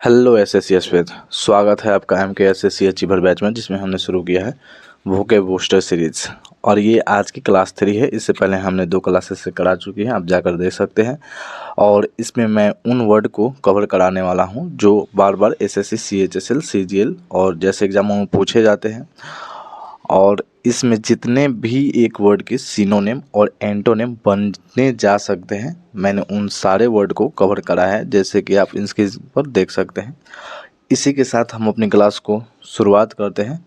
Hello SSC स्वेद, स्वागत है आपका MK SSC अचीवर बैच में, जिसमें हमने शुरू किया है वोकेब बूस्टर सीरीज। और ये आज की क्लास 3 है। इससे पहले हमने 2 क्लासेस से करा चुकी हैं, आप जाकर देख सकते हैं। और इसमें मैं उन वर्ड को कवर कराने वाला हूं जो बार बार SSC CHSL CGL और जैसे एग्जामों में पूछे जाते हैं। और इसमें जितने भी एक वर्ड के सिनोनिम और एंटोनिम बनने जा सकते हैं, मैंने उन सारे वर्ड को कवर करा है, जैसे कि आप इनके पर देख सकते हैं। इसी के साथ हम अपनी क्लास को शुरुआत करते हैं।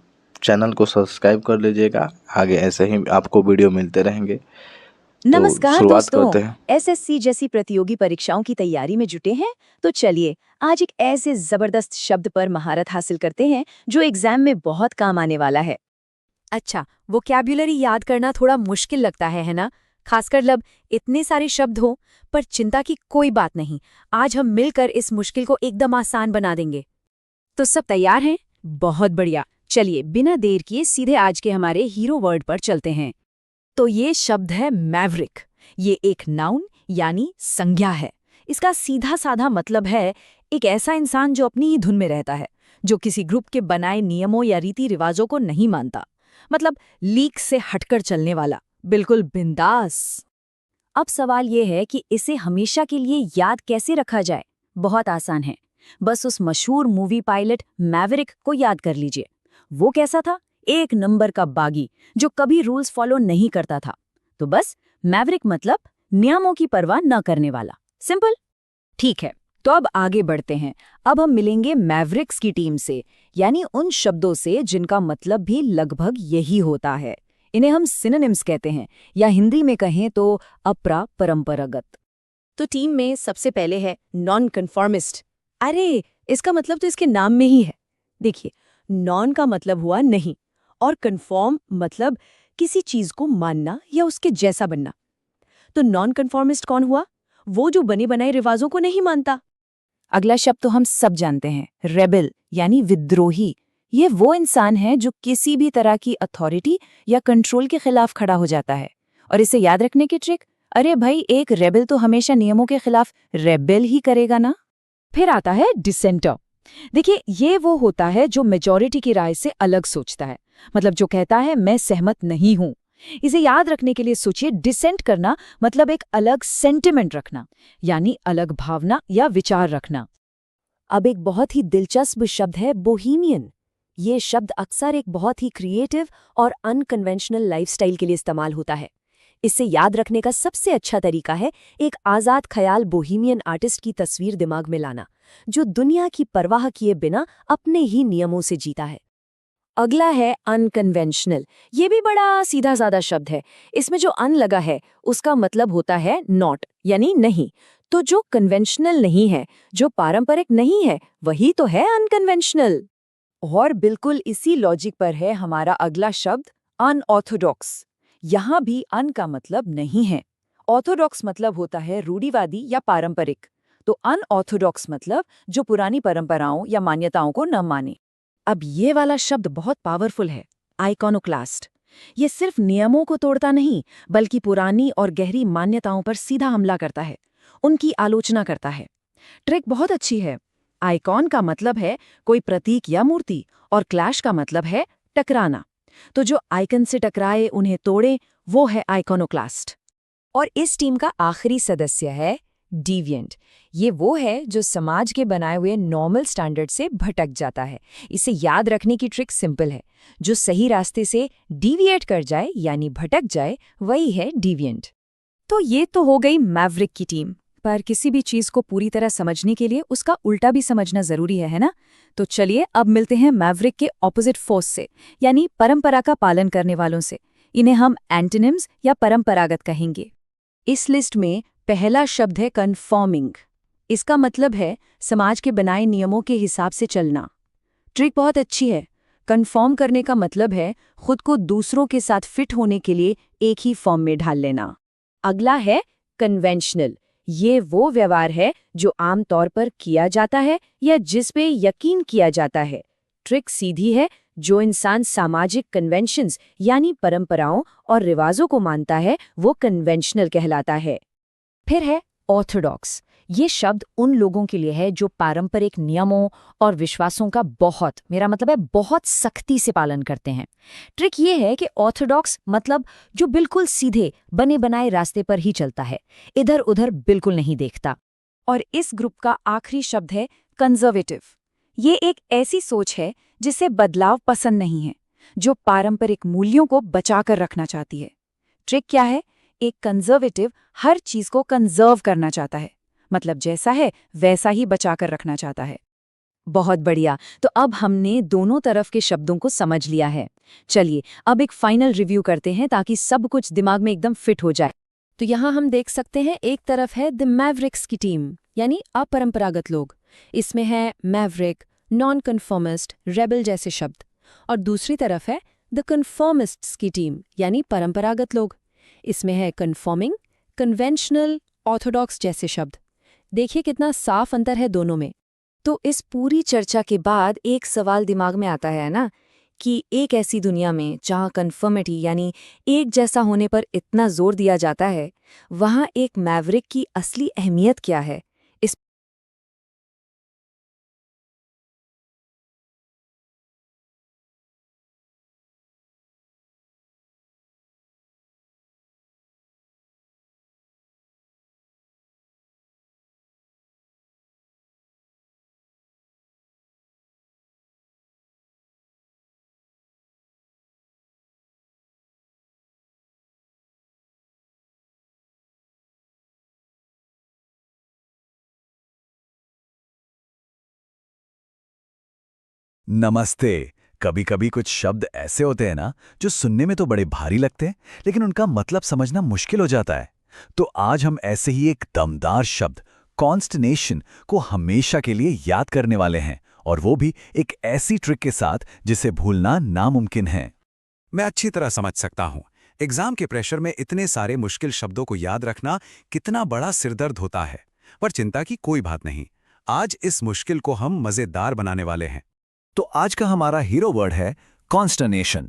चैनल को सब्सक्राइब कर लीजिएगा, आगे ऐसे ही आपको वीडियो मिलते रहेंगे। तो नमस्कार शुरुआत दोस्तों, करते हैं। एसएससी जैसी प्रतियोगी परीक्षाओं की तैयारी में जुटे हैं। तो चलिए आज एक ऐसे जबरदस्त शब्द पर महारत हासिल करते हैं जो एग्जाम में बहुत काम आने वाला है। अच्छा, वोकैब्युलरी याद करना थोड़ा मुश्किल लगता है ना? खासकर जब इतने सारे शब्द हों, पर चिंता की कोई बात नहीं। आज हम मिलकर इस मुश्किल को एकदम आसान बना देंगे। तो सब तैयार हैं? बहुत बढ़िया। चलिए बिना देर किए सीधे आज के हमारे हीरो वर्ड पर चलते हैं। तो ये शब्द है मैवरिक। ये एक नाउन यानी संज्ञा है। इसका सीधा साधा मतलब है एक ऐसा इंसान जो अपनी ही धुन में रहता है, जो किसी ग्रुप के बनाए नियमों या रीति रिवाजों को नहीं मानता। मतलब लीक से हटकर चलने वाला, बिल्कुल बिंदास। अब सवाल ये है कि इसे हमेशा के लिए याद कैसे रखा जाए। बहुत आसान है, बस उस मशहूर मूवी पायलट मैवरिक को याद कर लीजिए। वो कैसा था? एक नंबर का बागी जो कभी रूल्स फॉलो नहीं करता था। तो बस मैवरिक मतलब नियमों की परवाह न करने वाला। सिंपल। ठीक है, तो अब आगे बढ़ते हैं। अब हम मिलेंगे मैवरिक्स की टीम से, यानी उन शब्दों से जिनका मतलब भी लगभग यही होता है। इन्हें हम सिनोनिम्स कहते हैं, या हिंदी में कहें तो अपरापरंपरागत। तो टीम में सबसे पहले है नॉन कन्फॉर्मिस्ट। अरे, इसका मतलब तो इसके नाम में ही है। देखिए, नॉन का मतलब हुआ नहीं, और कन्फॉर्म मतलब किसी चीज को मानना या उसके जैसा बनना। तो नॉन कन्फॉर्मिस्ट कौन हुआ? वो जो बने बनाए रिवाजों को नहीं मानता। अगला शब्द तो हम सब जानते हैं, रेबेल यानी विद्रोही। ये वो इंसान है जो किसी भी तरह की अथॉरिटी या कंट्रोल के खिलाफ खड़ा हो जाता है। और इसे याद रखने की ट्रिक, अरे भाई, एक रेबेल तो हमेशा नियमों के खिलाफ रेबेल ही करेगा ना। फिर आता है डिसेंटर। देखिए, ये वो होता है जो मेजॉरिटी की राय से अलग सोचता है। मतलब जो कहता है मैं सहमत नहीं हूं। इसे याद रखने के लिए सोचिए, डिसेंट करना मतलब एक अलग सेंटिमेंट रखना, यानी अलग भावना या विचार रखना। अब एक बहुत ही दिलचस्प शब्द है बोहेमियन। ये शब्द अक्सर एक बहुत ही क्रिएटिव और अनकन्वेंशनल लाइफस्टाइल के लिए इस्तेमाल होता है। इसे याद रखने का सबसे अच्छा तरीका है एक आज़ाद ख्याल बोहेमियन आर्टिस्ट की तस्वीर दिमाग में लाना, जो दुनिया की परवाह किए बिना अपने ही नियमों से जीता है। अगला है अनकन्वेंशनल। ये भी बड़ा सीधा साधा शब्द है। इसमें जो अन लगा है उसका मतलब होता है नॉट, यानी नहीं। तो जो कन्वेंशनल नहीं है, जो पारंपरिक नहीं है, वही तो है अनकन्वेंशनल। और बिल्कुल इसी लॉजिक पर है हमारा अगला शब्द अनऑर्थोडॉक्स। यहाँ भी अन का मतलब नहीं है। ऑर्थोडॉक्स मतलब होता है रूढ़िवादी या पारंपरिक। तो अनऑर्थोडॉक्स मतलब जो पुरानी परंपराओं या मान्यताओं को न माने। अब ये वाला शब्द बहुत पावरफुल है, आइकॉनोक्लास्ट। ये सिर्फ नियमों को तोड़ता नहीं, बल्कि पुरानी और गहरी मान्यताओं पर सीधा हमला करता है, उनकी आलोचना करता है। ट्रिक बहुत अच्छी है। आइकॉन का मतलब है कोई प्रतीक या मूर्ति, और क्लैश का मतलब है टकराना। तो जो आइकन से टकराए, उन्हें तोड़े, वो है आइकॉनोक्लास्ट। और इस टीम का आखिरी सदस्य है डिविएंट। ये वो है जो समाज के बनाए हुए नॉर्मल स्टैंडर्ड से भटक जाता है। इसे याद रखने की ट्रिक सिंपल है, जो सही रास्ते से डिविएट कर जाए यानी भटक जाए, वही है डिविएंट। तो ये तो हो गई मैवरिक की टीम, पर किसी भी चीज को पूरी तरह समझने के लिए उसका उल्टा भी समझना जरूरी है ना? तो चलिए अब मिलते हैं मैवरिक के ऑपोजिट फोर्स से, यानी परंपरा का पालन करने वालों से। इन्हें हम एंटोनिम्स या परंपरागत कहेंगे। इस लिस्ट में पहला शब्द है कन्फॉर्मिंग। इसका मतलब है समाज के बनाए नियमों के हिसाब से चलना। ट्रिक बहुत अच्छी है। कन्फॉर्म करने का मतलब है खुद को दूसरों के साथ फिट होने के लिए एक ही फॉर्म में ढाल लेना। अगला है कन्वेंशनल। ये वो व्यवहार है जो आमतौर पर किया जाता है या जिस पे यकीन किया जाता है। ट्रिक सीधी है, जो इंसान सामाजिक कन्वेंशंस यानी परंपराओं और रिवाजों को मानता है, वो कन्वेंशनल कहलाता है। फिर है ऑर्थोडॉक्स। ये शब्द उन लोगों के लिए है जो पारंपरिक नियमों और विश्वासों का मेरा मतलब है बहुत सख्ती से पालन करते हैं। ट्रिक ये है कि ऑर्थोडॉक्स मतलब जो बिल्कुल सीधे बने बनाए रास्ते पर ही चलता है, इधर उधर बिल्कुल नहीं देखता। और इस ग्रुप का आखिरी शब्द है कंजर्वेटिव। ये एक ऐसी सोच है जिसे बदलाव पसंद नहीं है, जो पारंपरिक मूल्यों को बचाकर रखना चाहती है। ट्रिक क्या है? एक कंजर्वेटिव हर चीज को कंजर्व करना चाहता है, मतलब जैसा है वैसा ही बचाकर रखना चाहता है। बहुत बढ़िया। तो अब हमने दोनों तरफ के शब्दों को समझ लिया है। चलिए अब एक फाइनल रिव्यू करते हैं ताकि सब कुछ दिमाग में एकदम फिट हो जाए। तो यहाँ हम देख सकते हैं एक तरफ है द मैवरिक्स की टीम, यानी अपरंपरागत लोग। इसमें है मैवरिक, नॉन कन्फर्मिस्ट, रेबल जैसे शब्द। और दूसरी तरफ है द कन्फर्मिस्ट्स की टीम, यानी परंपरागत लोग। इसमें है कन्फर्मिंग, कन्वेंशनल, ऑर्थोडॉक्स जैसे शब्द। देखिए कितना साफ अंतर है दोनों में। तो इस पूरी चर्चा के बाद एक सवाल दिमाग में आता है ना, कि एक ऐसी दुनिया में जहाँ कन्फर्मिटी यानी एक जैसा होने पर इतना जोर दिया जाता है, वहाँ एक मैवरिक की असली अहमियत क्या है? इस नमस्ते। कभी कभी कुछ शब्द ऐसे होते हैं ना, जो सुनने में तो बड़े भारी लगते हैं, लेकिन उनका मतलब समझना मुश्किल हो जाता है। तो आज हम ऐसे ही एक दमदार शब्द कॉन्स्टनेशन को हमेशा के लिए याद करने वाले हैं, और वो भी एक ऐसी ट्रिक के साथ जिसे भूलना नामुमकिन है। मैं अच्छी तरह समझ सकता हूँ। एग्जाम के प्रेशर में इतने सारे मुश्किल शब्दों को याद रखना कितना बड़ा सिरदर्द होता है। पर चिंता की कोई बात नहीं, आज इस मुश्किल को हम मजेदार बनाने वाले हैं। तो आज का हमारा हीरो वर्ड है कॉन्स्टनेशन।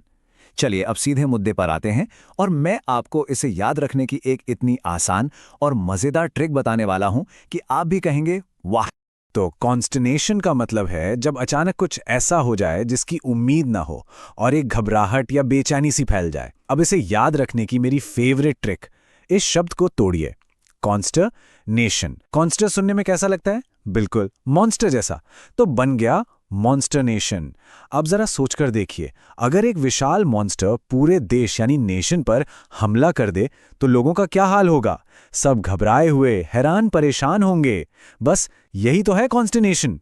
चलिए अब सीधे मुद्दे पर आते हैं, और मैं आपको इसे याद रखने की एक इतनी आसान और मजेदार ट्रिक बताने वाला हूं कि आप भी कहेंगे वाह। तो कॉन्स्टनेशन का मतलब है जब अचानक कुछ ऐसा हो जाए जिसकी उम्मीद ना हो और एक घबराहट या बेचैनी सी फैल जाए। अब इसे याद रखने की मेरी फेवरेट ट्रिक, इस शब्द को तोड़िए। कॉन्स्टनेशन। कॉन्स्टर सुनने में कैसा लगता है? बिल्कुल मॉन्स्टर जैसा। तो बन गया मॉन्स्टरनेशन। अब जरा सोचकर देखिए, अगर एक विशाल मॉन्स्टर पूरे देश यानी नेशन पर हमला कर दे तो लोगों का क्या हाल होगा? सब घबराए हुए, हैरान, परेशान होंगे। बस यही तो है कॉन्स्टरनेशन।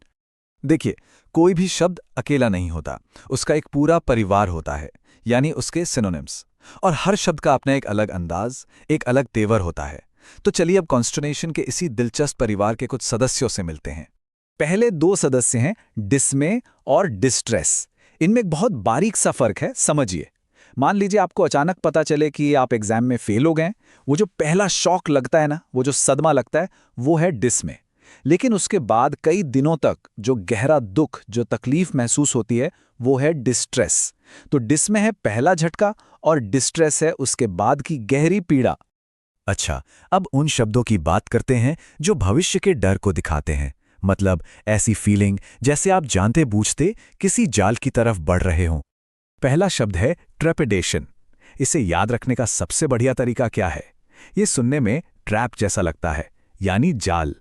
देखिए, कोई भी शब्द अकेला नहीं होता, उसका एक पूरा परिवार होता है, यानी उसके सिनोनिम्स। और हर शब्द का अपना एक अलग अंदाज, एक अलग तेवर होता है। तो चलिए अब कॉन्स्टरनेशन के इसी दिलचस्प परिवार के कुछ सदस्यों से मिलते हैं। पहले दो सदस्य हैं डिस्मे और डिस्ट्रेस। इनमें एक बहुत बारीक सा फर्क है, समझिए। मान लीजिए आपको अचानक पता चले कि आप एग्जाम में फेल हो गए। वो जो पहला शॉक लगता है ना, वो जो सदमा लगता है, वो है डिस्मे। लेकिन उसके बाद कई दिनों तक जो गहरा दुख, जो तकलीफ महसूस होती है, वो है डिस्ट्रेस। तो डिस्मे है पहला झटका और डिस्ट्रेस है उसके बाद की गहरी पीड़ा। अच्छा, अब उन शब्दों की बात करते हैं जो भविष्य के डर को दिखाते हैं। मतलब ऐसी फीलिंग जैसे आप जानते बूझते किसी जाल की तरफ बढ़ रहे हों। पहला शब्द है ट्रेपिडेशन। इसे याद रखने का सबसे बढ़िया तरीका क्या है? ये सुनने में ट्रैप जैसा लगता है, यानी जाल।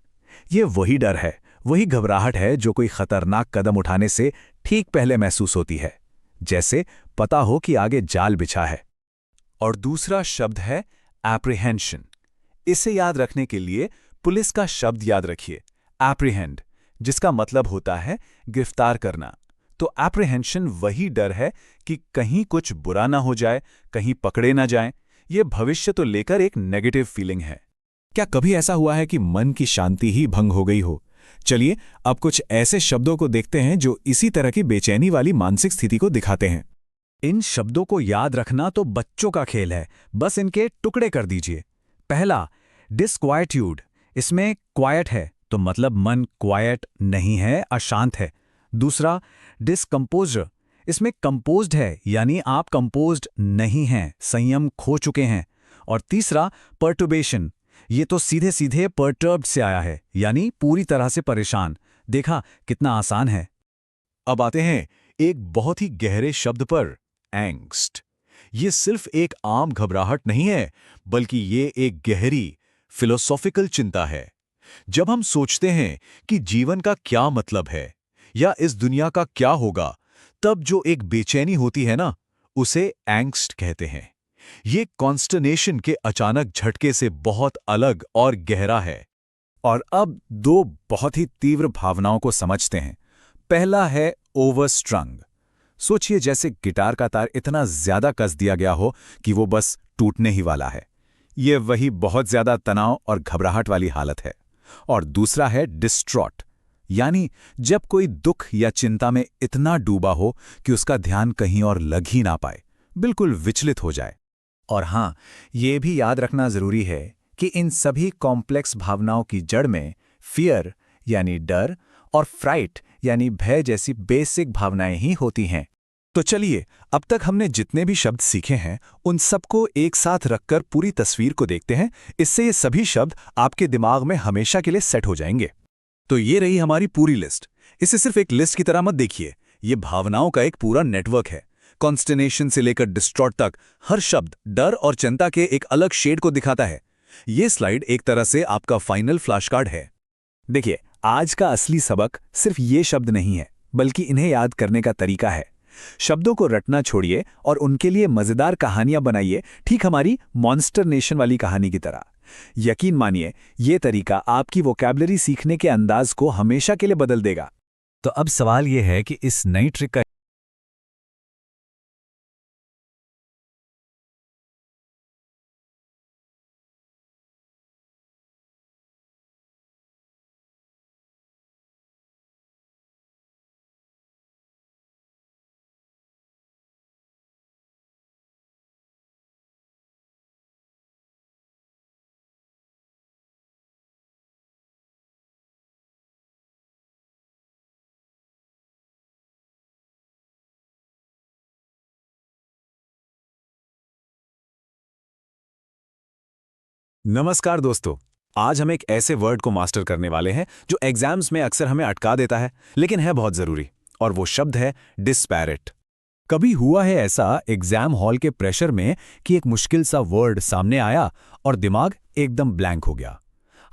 ये वही डर है, वही घबराहट है जो कोई खतरनाक कदम उठाने से ठीक पहले महसूस होती है, जैसे पता हो कि आगे जाल बिछा है। और दूसरा शब्द है एप्रीहेंशन। इसे याद रखने के लिए पुलिस का शब्द याद रखिए, एप्रीहेंड, जिसका मतलब होता है गिरफ्तार करना। तो एप्रीहेंशन वही डर है कि कहीं कुछ बुरा ना हो जाए, कहीं पकड़े ना जाएं। ये भविष्य तो लेकर एक नेगेटिव फीलिंग है। क्या कभी ऐसा हुआ है कि मन की शांति ही भंग हो गई हो? चलिए अब कुछ ऐसे शब्दों को देखते हैं जो इसी तरह की बेचैनी वाली मानसिक स्थिति को दिखाते हैं। इन शब्दों को याद रखना तो बच्चों का खेल है, बस इनके टुकड़े कर दीजिए। पहला, डिस्क्वाइट्यूड। इसमें क्वाइट है तो मतलब मन क्वाइट नहीं है, अशांत है। दूसरा, डिस्कम्पोजर। इसमें कंपोज्ड है, यानी आप कंपोज्ड नहीं हैं, संयम खो चुके हैं। और तीसरा, पर्टुर्बेशन। ये तो सीधे सीधे perturbed से आया है, यानी पूरी तरह से परेशान। देखा कितना आसान है। अब आते हैं एक बहुत ही गहरे शब्द पर, एंग्स्ट। ये सिर्फ एक आम घबराहट नहीं है, बल्कि ये एक गहरी फिलोसॉफिकल चिंता है। जब हम सोचते हैं कि जीवन का क्या मतलब है या इस दुनिया का क्या होगा, तब जो एक बेचैनी होती है ना, उसे एंग्स्ट कहते हैं। ये कॉन्स्टर्नेशन के अचानक झटके से बहुत अलग और गहरा है। और अब दो बहुत ही तीव्र भावनाओं को समझते हैं। पहला है ओवरस्ट्रंग। सोचिए जैसे गिटार का तार इतना ज्यादा कस दिया गया हो कि वो बस टूटने ही वाला है। ये वही बहुत ज्यादा तनाव और घबराहट वाली हालत है। और दूसरा है डिस्ट्रॉट, यानी जब कोई दुख या चिंता में इतना डूबा हो कि उसका ध्यान कहीं और लग ही ना पाए, बिल्कुल विचलित हो जाए। और हाँ, ये भी याद रखना जरूरी है कि इन सभी कॉम्प्लेक्स भावनाओं की जड़ में फियर यानी डर और फ्राइट यानी भय जैसी बेसिक भावनाएं ही होती हैं। तो चलिए, अब तक हमने जितने भी शब्द सीखे हैं उन सबको एक साथ रखकर पूरी तस्वीर को देखते हैं। इससे ये सभी शब्द आपके दिमाग में हमेशा के लिए सेट हो जाएंगे। तो ये रही हमारी पूरी लिस्ट। इसे सिर्फ एक लिस्ट की तरह मत देखिए, ये भावनाओं का एक पूरा नेटवर्क है। कॉन्स्टर्नेशन से लेकर डिस्ट्रॉट तक हर शब्द डर और चिंता के एक अलग शेड को दिखाता है। ये स्लाइड एक तरह से आपका फाइनल फ्लैश कार्ड है। देखिए, आज का असली सबक सिर्फ ये शब्द नहीं है, बल्कि इन्हें याद करने का तरीका है। शब्दों को रटना छोड़िए और उनके लिए मजेदार कहानियां बनाइए, ठीक हमारी मॉन्स्टर नेशन वाली कहानी की तरह। यकीन मानिए, ये तरीका आपकी वोकैबुलरी सीखने के अंदाज को हमेशा के लिए बदल देगा। तो अब सवाल यह है कि इस नई ट्रिक का नमस्कार दोस्तों, आज हम एक ऐसे वर्ड को मास्टर करने वाले हैं जो एग्जाम्स में अक्सर हमें अटका देता है, लेकिन है बहुत जरूरी। और वो शब्द है डिस्पैरेट। कभी हुआ है ऐसा एग्जाम हॉल के प्रेशर में कि एक मुश्किल सा वर्ड सामने आया और दिमाग एकदम ब्लैंक हो गया?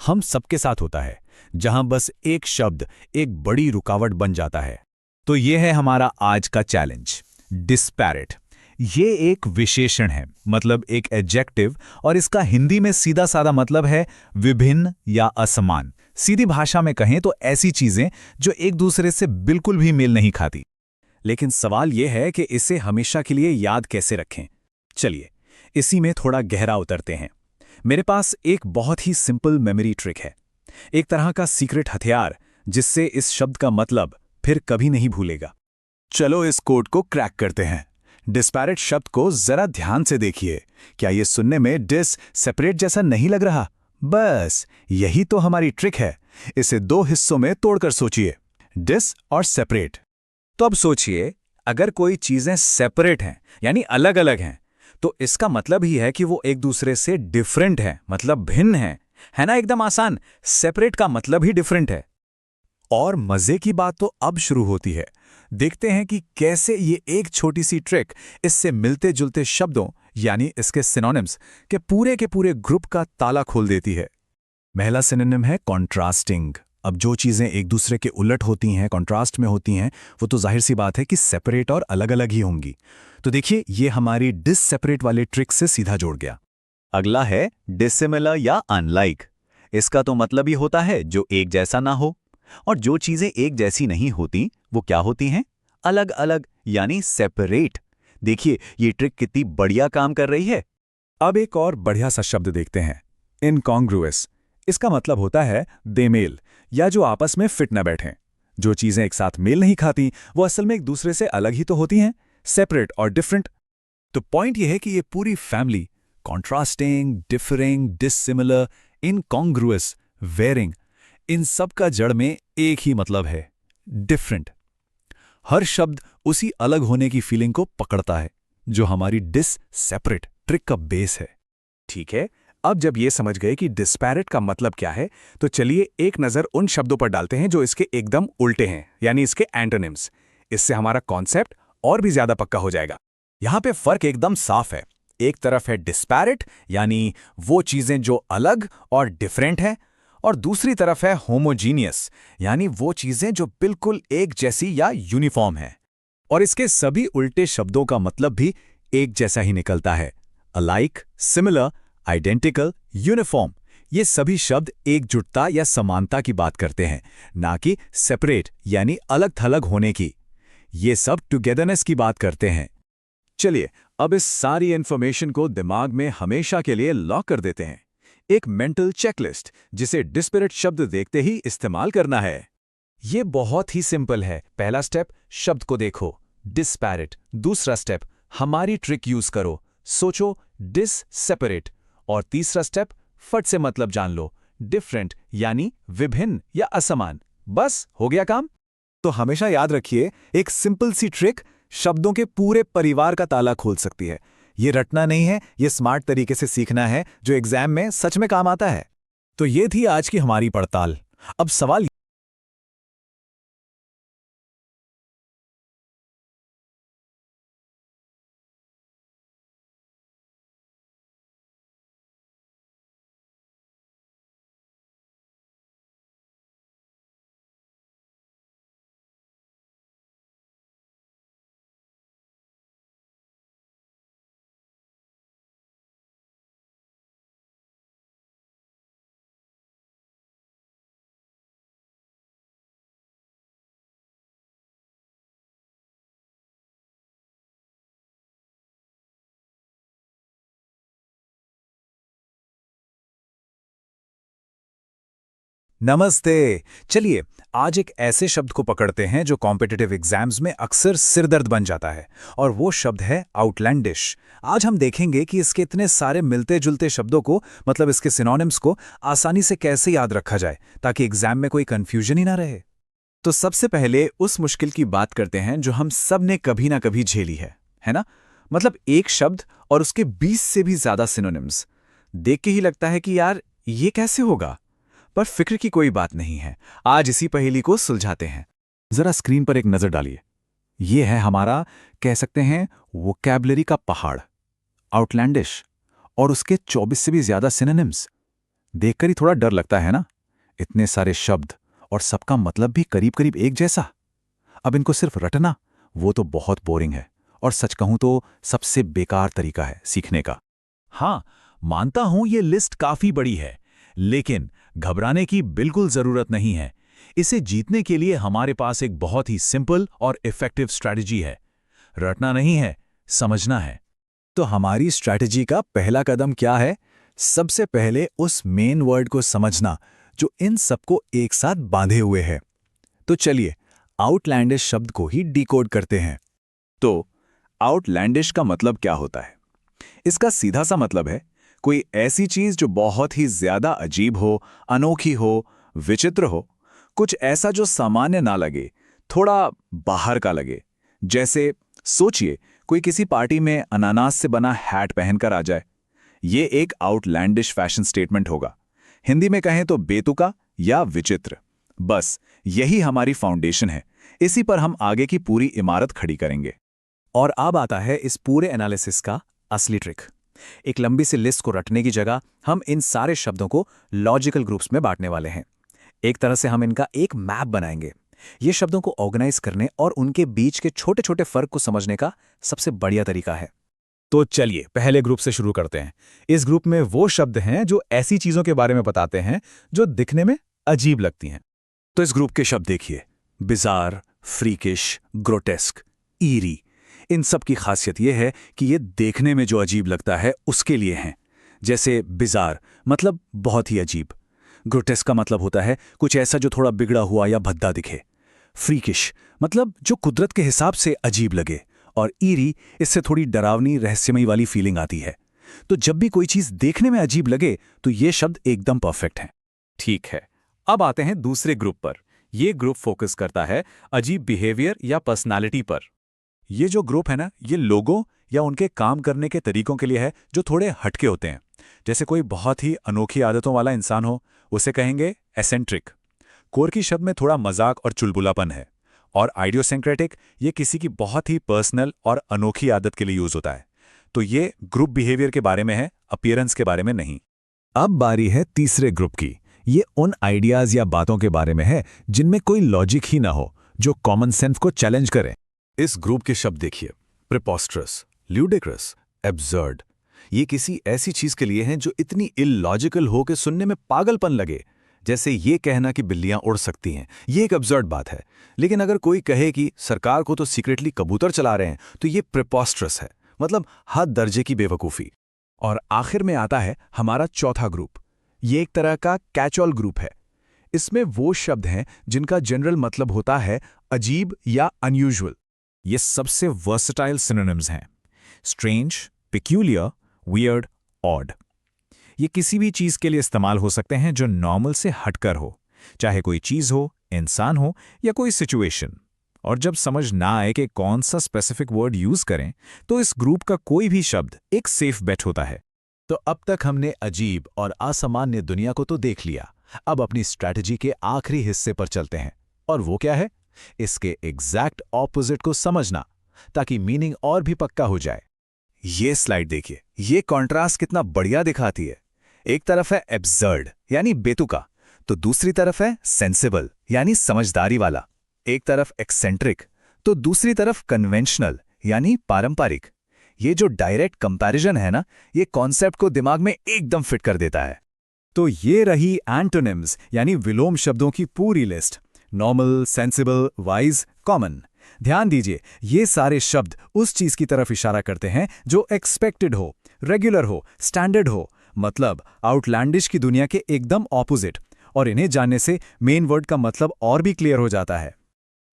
हम सबके साथ होता है, जहां बस एक शब्द एक बड़ी रुकावट बन जाता है। तो ये है हमारा आज का चैलेंज, डिस्पैरेट। ये एक विशेषण है, मतलब एक एडजेक्टिव, और इसका हिंदी में सीधा साधा मतलब है विभिन्न या असमान। सीधी भाषा में कहें तो ऐसी चीजें जो एक दूसरे से बिल्कुल भी मेल नहीं खाती। लेकिन सवाल यह है कि इसे हमेशा के लिए याद कैसे रखें। चलिए, इसी में थोड़ा गहरा उतरते हैं। मेरे पास एक बहुत ही सिंपल मेमोरी ट्रिक है, एक तरह का सीक्रेट हथियार जिससे इस शब्द का मतलब फिर कभी नहीं भूलेगा। चलो इस कोड को क्रैक करते हैं। डिस्पैरेट शब्द को जरा ध्यान से देखिए। क्या ये सुनने में डिस सेपरेट जैसा नहीं लग रहा? बस यही तो हमारी ट्रिक है। इसे दो हिस्सों में तोड़कर सोचिए, डिस और सेपरेट। तो अब सोचिए, अगर कोई चीजें सेपरेट हैं यानी अलग अलग हैं, तो इसका मतलब ही है कि वो एक दूसरे से डिफरेंट हैं, मतलब भिन्न हैं। है ना? एकदम आसान। सेपरेट का मतलब ही डिफरेंट है। और मजे की बात तो अब शुरू होती है। देखते हैं कि कैसे ये एक छोटी सी ट्रिक इससे मिलते जुलते शब्दों यानी इसके सिनोनिम्स के पूरे ग्रुप का ताला खोल देती है। पहला सिनोनिम है कॉन्ट्रास्टिंग। अब जो चीजें एक दूसरे के उलट होती हैं, कॉन्ट्रास्ट में होती हैं, वो तो जाहिर सी बात है कि सेपरेट और अलग अलग ही होंगी। तो देखिए, ये हमारी डिससेपरेट वाले ट्रिक से सीधा जोड़ गया। अगला है डिसिमिलर या अनलाइक। इसका तो मतलब ही होता है जो एक जैसा ना हो। और जो चीजें एक जैसी नहीं होती वो क्या होती हैं? अलग अलग, यानी सेपरेट। देखिए, ये ट्रिक कितनी बढ़िया काम कर रही है। अब एक और बढ़िया सा शब्द देखते हैं, इनकॉन्ग्रुअस। इसका मतलब होता है बेमेल, या जो आपस में फिट न बैठें। जो चीजें एक साथ मेल नहीं खाती वो असल में एक दूसरे से अलग ही तो होती हैं, सेपरेट और डिफरेंट। तो पॉइंट यह है कि ये पूरी family, contrasting, differing, dissimilar, incongruous, varying, इन सब का जड़ में एक ही मतलब है, डिफरेंट। हर शब्द उसी अलग होने की फीलिंग को पकड़ता है, जो हमारी डिस सेपरेट ट्रिक का बेस है। ठीक है, अब जब ये समझ गए कि डिस्पैरेट का मतलब क्या है, तो चलिए एक नज़र उन शब्दों पर डालते हैं जो इसके एकदम उल्टे हैं, यानी इसके एंटोनिम्स। इससे हमारा कॉन्सेप्ट और भी ज्यादा पक्का हो जाएगा। यहाँ पे फर्क एकदम साफ है। एक तरफ है डिस्पैरेट, यानी वो चीजें जो अलग और डिफरेंट हैं, और दूसरी तरफ है होमोजीनियस, यानी वो चीजें जो बिल्कुल एक जैसी या यूनिफॉर्म हैं। और इसके सभी उल्टे शब्दों का मतलब भी एक जैसा ही निकलता है। अलाइक, सिमिलर, आइडेंटिकल, यूनिफॉर्म, ये सभी शब्द एकजुटता या समानता की बात करते हैं, ना कि सेपरेट यानी अलग थलग होने की। ये सब टुगेदरनेस की बात करते हैं। चलिए अब इस सारी इंफॉर्मेशन को दिमाग में हमेशा के लिए लॉक कर देते हैं। एक मेंटल चेकलिस्ट जिसे डिस्पैरेट शब्द देखते ही इस्तेमाल करना है। ये बहुत ही सिंपल है। पहला स्टेप, शब्द को देखो, डिस्पैरेट। दूसरा स्टेप, हमारी ट्रिक यूज करो, सोचो डिस सेपरेट। और तीसरा स्टेप, फट से मतलब जान लो, डिफरेंट यानी विभिन्न या असमान। बस हो गया काम। तो हमेशा याद रखिए, एक सिंपल सी ट्रिक शब्दों के पूरे परिवार का ताला खोल सकती है। ये रटना नहीं है, ये स्मार्ट तरीके से सीखना है जो एग्जाम में सच में काम आता है। तो ये थी आज की हमारी पड़ताल। अब सवाल नमस्ते। चलिए आज एक ऐसे शब्द को पकड़ते हैं जो कॉम्पिटिटिव एग्जाम्स में अक्सर सिरदर्द बन जाता है, और वो शब्द है आउटलैंडिश। आज हम देखेंगे कि इसके इतने सारे मिलते जुलते शब्दों को, मतलब इसके सिनोनिम्स को, आसानी से कैसे याद रखा जाए ताकि एग्जाम में कोई कंफ्यूजन ही ना रहे। तो सबसे पहले उस मुश्किल की बात करते हैं जो हम सब ने कभी ना कभी झेली है ना? मतलब एक शब्द और उसके 20 से भी ज्यादा सिनोनिम्स। देख के ही लगता है कि यार ये कैसे होगा, पर फिक्र की कोई बात नहीं है। आज इसी पहेली को सुलझाते हैं। जरा स्क्रीन पर एक नजर डालिए। ये है हमारा, कह सकते हैं, वोकैबुलरी का पहाड़, आउटलैंडिश, और उसके 24 से भी ज्यादा सिनोनिम्स। देखकर ही थोड़ा डर लगता है ना? इतने सारे शब्द और सबका मतलब भी करीब करीब एक जैसा। अब इनको सिर्फ रटना, वो तो बहुत बोरिंग है, और सच कहूं तो सबसे बेकार तरीका है सीखने का। हाँ, मानता हूं ये लिस्ट काफी बड़ी है, लेकिन घबराने की बिल्कुल जरूरत नहीं है। इसे जीतने के लिए हमारे पास एक बहुत ही सिंपल और इफेक्टिव स्ट्रैटेजी है। रटना नहीं है, समझना है। तो हमारी स्ट्रैटेजी का पहला कदम क्या है? सबसे पहले उस मेन वर्ड को समझना जो इन सबको एक साथ बांधे हुए है। तो चलिए आउटलैंडिश शब्द को ही डिकोड करते हैं। तो आउटलैंडिश का मतलब क्या होता है? इसका सीधा सा मतलब है कोई ऐसी चीज जो बहुत ही ज्यादा अजीब हो, अनोखी हो, विचित्र हो, कुछ ऐसा जो सामान्य ना लगे, थोड़ा बाहर का लगे। जैसे सोचिए कोई किसी पार्टी में अनानास से बना हैट पहनकर आ जाए। ये एक आउटलैंडिश फैशन स्टेटमेंट होगा। हिंदी में कहें तो बेतुका या विचित्र। बस यही हमारी फाउंडेशन है। इसी पर हम आगे की पूरी इमारत खड़ी करेंगे। और अब आता है इस पूरे एनालिसिस का असली ट्रिक। एक लंबी सी लिस्ट को रटने की जगह हम इन सारे शब्दों को लॉजिकल ग्रुप्स में बांटने वाले हैं। एक तरह से हम इनका एक मैप बनाएंगे। ये शब्दों को ऑर्गेनाइज करने और उनके बीच के छोटे छोटे फर्क को समझने का सबसे बढ़िया तरीका है। तो चलिए पहले ग्रुप से शुरू करते हैं। इस ग्रुप में वो शब्द हैं जो ऐसी चीजों के बारे में बताते हैं जो दिखने में अजीब लगती हैं। तो इस ग्रुप के शब्द देखिए, बिजार, फ्रीकिश, ग्रोटेस्क, ईरी। इन सब की खासियत यह है कि ये देखने में जो अजीब लगता है उसके लिए हैं। जैसे बिजार मतलब बहुत ही अजीब, ग्रोटेस्क का मतलब होता है कुछ ऐसा जो थोड़ा बिगड़ा हुआ या भद्दा दिखे, फ्रीकिश मतलब जो कुदरत के हिसाब से अजीब लगे, और ईरी इससे थोड़ी डरावनी रहस्यमयी वाली फीलिंग आती है। तो जब भी कोई चीज देखने में अजीब लगे तो ये शब्द एकदम परफेक्ट हैं। ठीक है, अब आते हैं दूसरे ग्रुप पर। ये ग्रुप फोकस करता है अजीब बिहेवियर या पर्सनालिटी पर। ये जो ग्रुप है ना, ये लोगों या उनके काम करने के तरीकों के लिए है जो थोड़े हटके होते हैं। जैसे कोई बहुत ही अनोखी आदतों वाला इंसान हो, उसे कहेंगे एसेंट्रिक। कोर्की शब्द में थोड़ा मजाक और चुलबुलापन है। और आइडियोसेंक्रेटिक ये किसी की बहुत ही पर्सनल और अनोखी आदत के लिए यूज होता है। तो ये ग्रुप बिहेवियर के बारे में है, अपीयरेंस के बारे में नहीं। अब बारी है तीसरे ग्रुप की। ये उन आइडियाज या बातों के बारे में है जिनमें कोई लॉजिक ही ना हो, जो कॉमन सेंस को चैलेंज करें। इस ग्रुप के शब्द देखिए, प्रिपोस्ट्रस, ल्यूडिक्रस, एब्सर्ड। ये किसी ऐसी चीज के लिए हैं जो इतनी इलॉजिकल हो कि सुनने में पागलपन लगे। जैसे ये कहना कि बिल्लियां उड़ सकती हैं, ये एक एब्सर्ड बात है। लेकिन अगर कोई कहे कि सरकार को तो सीक्रेटली कबूतर चला रहे हैं, तो ये प्रिपोस्ट्रस है, मतलब हद दर्जे की बेवकूफ़ी। और आखिर में आता है हमारा चौथा ग्रुप। ये एक तरह का कैच ऑल ग्रुप है। इसमें वो शब्द हैं जिनका जनरल मतलब होता है अजीब या अनयूजुअल। ये सबसे वर्सटाइल सिनोनिम्स हैं: स्ट्रेंज, पिक्यूलियर, वियर्ड, ऑड। ये किसी भी चीज़ के लिए इस्तेमाल हो सकते हैं जो नॉर्मल से हटकर हो, चाहे कोई चीज़ हो, इंसान हो या कोई सिचुएशन। और जब समझ ना आए कि कौन सा स्पेसिफिक वर्ड यूज़ करें, तो इस ग्रुप का कोई भी शब्द एक सेफ बेट होता है। तो अब तक हमने अजीब और असामान्य दुनिया को तो देख लिया। अब अपनी स्ट्रैटेजी के आखिरी हिस्से पर चलते हैं, और वो क्या है? इसके एग्जैक्ट ऑपोजिट को समझना, ताकि मीनिंग और भी पक्का हो जाए। ये स्लाइड देखिए, ये कॉन्ट्रास्ट कितना बढ़िया दिखाती है। एक तरफ है एब्सर्ड यानी बेतुका, तो दूसरी तरफ है सेंसिबल यानी समझदारी वाला। एक तरफ एक्सेंट्रिक तो दूसरी तरफ कन्वेंशनल यानी पारंपरिक। ये जो डायरेक्ट कंपैरिजन है ना, ये कॉन्सेप्ट को दिमाग में एकदम फिट कर देता है। तो ये रही एंटोनिम्स यानी विलोम शब्दों की पूरी list. Normal, sensible, wise, common. ध्यान दीजिए, ये सारे शब्द उस चीज की तरफ इशारा करते हैं जो एक्सपेक्टेड हो, रेगुलर हो, स्टैंडर्ड हो, मतलब आउटलैंडिश की दुनिया के एकदम ऑपोजिट। और इन्हें जानने से मेन वर्ड का मतलब और भी क्लियर हो जाता है।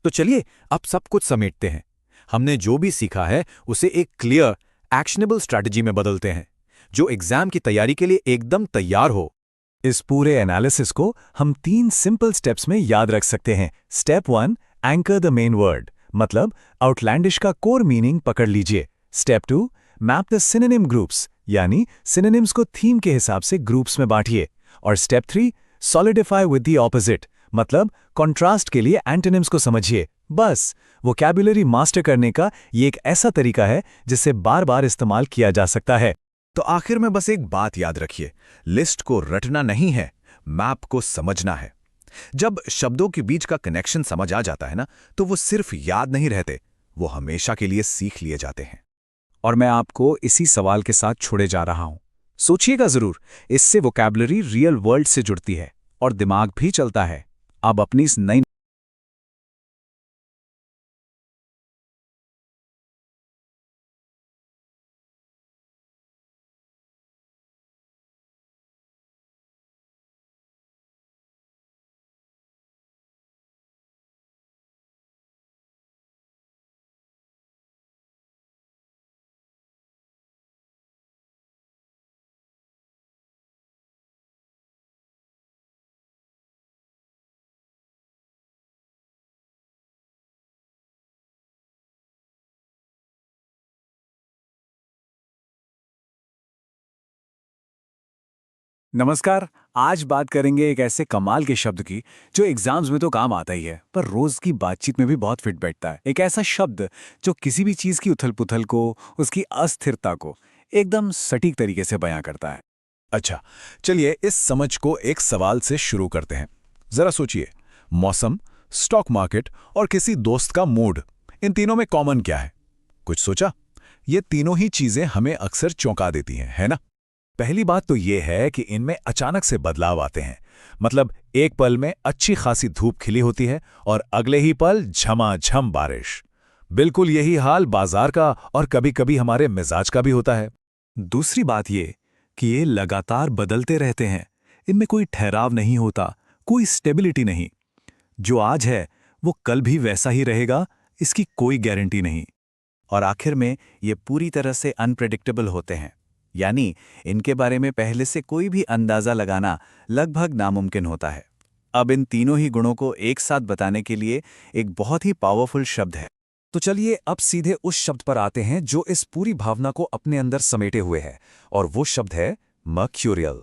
तो चलिए अब सब कुछ समेटते हैं। हमने जो भी सीखा है उसे एक क्लियर, एक्शनेबल स्ट्रैटेजी में बदलते हैं, जो एग्जाम की तैयारी के लिए एकदम तैयार हो। इस पूरे एनालिसिस को हम 3 सिंपल स्टेप्स में याद रख सकते हैं। Step 1, anchor the main word, मतलब आउटलैंडिश का कोर मीनिंग पकड़ लीजिए। Step 2, map the synonym groups, यानी सिनोनिम्स को थीम के हिसाब से ग्रुप्स में बांटिए। और step 3, solidify with the opposite, मतलब कॉन्ट्रास्ट के लिए एंटोनिम्स को समझिए। बस वोकैब्युलरी मास्टर करने का ये एक ऐसा तरीका है जिसे बार बार इस्तेमाल किया जा सकता है। तो आखिर में बस एक बात याद रखिए, लिस्ट को रटना नहीं है, मैप को समझना है। जब शब्दों के बीच का कनेक्शन समझ आ जाता है ना, तो वो सिर्फ याद नहीं रहते, वो हमेशा के लिए सीख लिए जाते हैं। और मैं आपको इसी सवाल के साथ छोड़े जा रहा हूं। सोचिएगा जरूर, इससे वोकैब्युलरी रियल वर्ल्ड से जुड़ती है और दिमाग भी चलता है। अब अपनी इस नई नमस्कार। आज बात करेंगे एक ऐसे कमाल के शब्द की जो एग्जाम्स में तो काम आता ही है, पर रोज की बातचीत में भी बहुत फिट बैठता है। एक ऐसा शब्द जो किसी भी चीज की उथल-पुथल को, उसकी अस्थिरता को एकदम सटीक तरीके से बयां करता है। अच्छा, चलिए इस समझ को एक सवाल से शुरू करते हैं। जरा सोचिए, मौसम, स्टॉक मार्केट और किसी दोस्त का मूड, इन तीनों में कॉमन क्या है? कुछ सोचा? ये तीनों ही चीजें हमें अक्सर चौंका देती हैं, है ना? पहली बात तो ये है कि इनमें अचानक से बदलाव आते हैं। मतलब एक पल में अच्छी खासी धूप खिली होती है और अगले ही पल झमाझम बारिश। बिल्कुल यही हाल बाजार का और कभी-कभी हमारे मिजाज का भी होता है। दूसरी बात ये कि ये लगातार बदलते रहते हैं। इनमें कोई ठहराव नहीं होता, कोई स्टेबिलिटी नहीं। जो आज है वो कल भी वैसा ही रहेगा, इसकी कोई गारंटी नहीं। और आखिर में ये पूरी तरह से अनप्रेडिक्टेबल होते हैं, यानी इनके बारे में पहले से कोई भी अंदाज़ा लगाना लगभग नामुमकिन होता है। अब इन तीनों ही गुणों को एक साथ बताने के लिए एक बहुत ही पावरफुल शब्द है। तो चलिए अब सीधे उस शब्द पर आते हैं जो इस पूरी भावना को अपने अंदर समेटे हुए है, और वो शब्द है मर्क्यूरियल।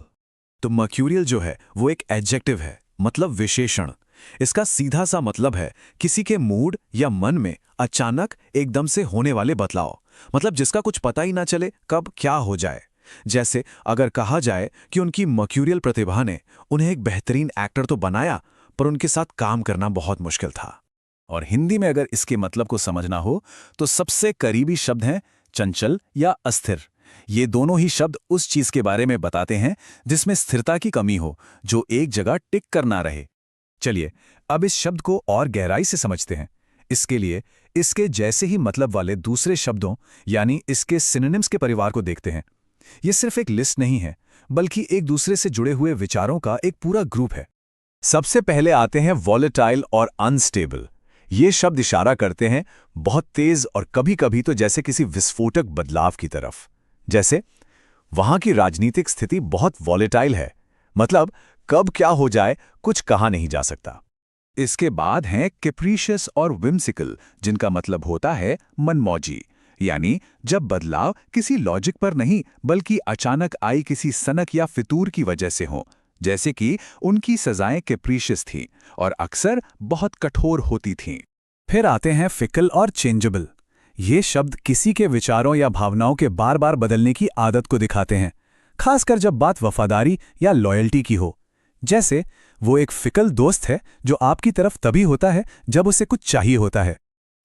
तो मर्क्यूरियल जो है वो एक एडजेक्टिव है, मतलब विशेषण। इसका सीधा सा मतलब है किसी के मूड या मन में अचानक एकदम से होने वाले बदलाव, मतलब जिसका कुछ पता ही ना चले कब क्या हो जाए। जैसे अगर कहा जाए कि उनकी मर्क्यूरियल प्रतिभा ने उन्हें एक बेहतरीन एक्टर तो बनाया, पर उनके साथ काम करना बहुत मुश्किल था। और हिंदी में अगर इसके मतलब को समझना हो तो सबसे करीबी शब्द हैं चंचल या अस्थिर। ये दोनों ही शब्द उस चीज के बारे में बताते हैं जिसमें स्थिरता की कमी हो, जो एक जगह टिक कर ना रहे। चलिए अब इस शब्द को और गहराई से समझते हैं। इसके लिए इसके जैसे ही मतलब वाले दूसरे शब्दों यानी इसके सिनोनिम्स के परिवार को देखते हैं। ये सिर्फ एक लिस्ट नहीं है, बल्कि एक दूसरे से जुड़े हुए विचारों का एक पूरा ग्रुप है। सबसे पहले आते हैं वॉलेटाइल और अनस्टेबल। ये शब्द इशारा करते हैं बहुत तेज और कभी-कभी तो जैसे किसी विस्फोटक बदलाव की तरफ। जैसे वहां की राजनीतिक स्थिति बहुत वॉलेटाइल है, मतलब कब क्या हो जाए कुछ कहा नहीं जा सकता। इसके बाद हैं कैप्रिशियस और विम्सिकल, जिनका मतलब होता है मनमौजी, यानी जब बदलाव किसी लॉजिक पर नहीं बल्कि अचानक आई किसी सनक या फितूर की वजह से हो। जैसे कि उनकी सजाएं कैप्रिशियस थीं और अक्सर बहुत कठोर होती थीं। फिर आते हैं फिकल और चेंजेबल। ये शब्द किसी के विचारों या भावनाओं के बार बार बदलने की आदत को दिखाते हैं, खासकर जब बात वफादारी या लॉयल्टी की हो। जैसे वो एक फिकल दोस्त है जो आपकी तरफ तभी होता है जब उसे कुछ चाहिए होता है।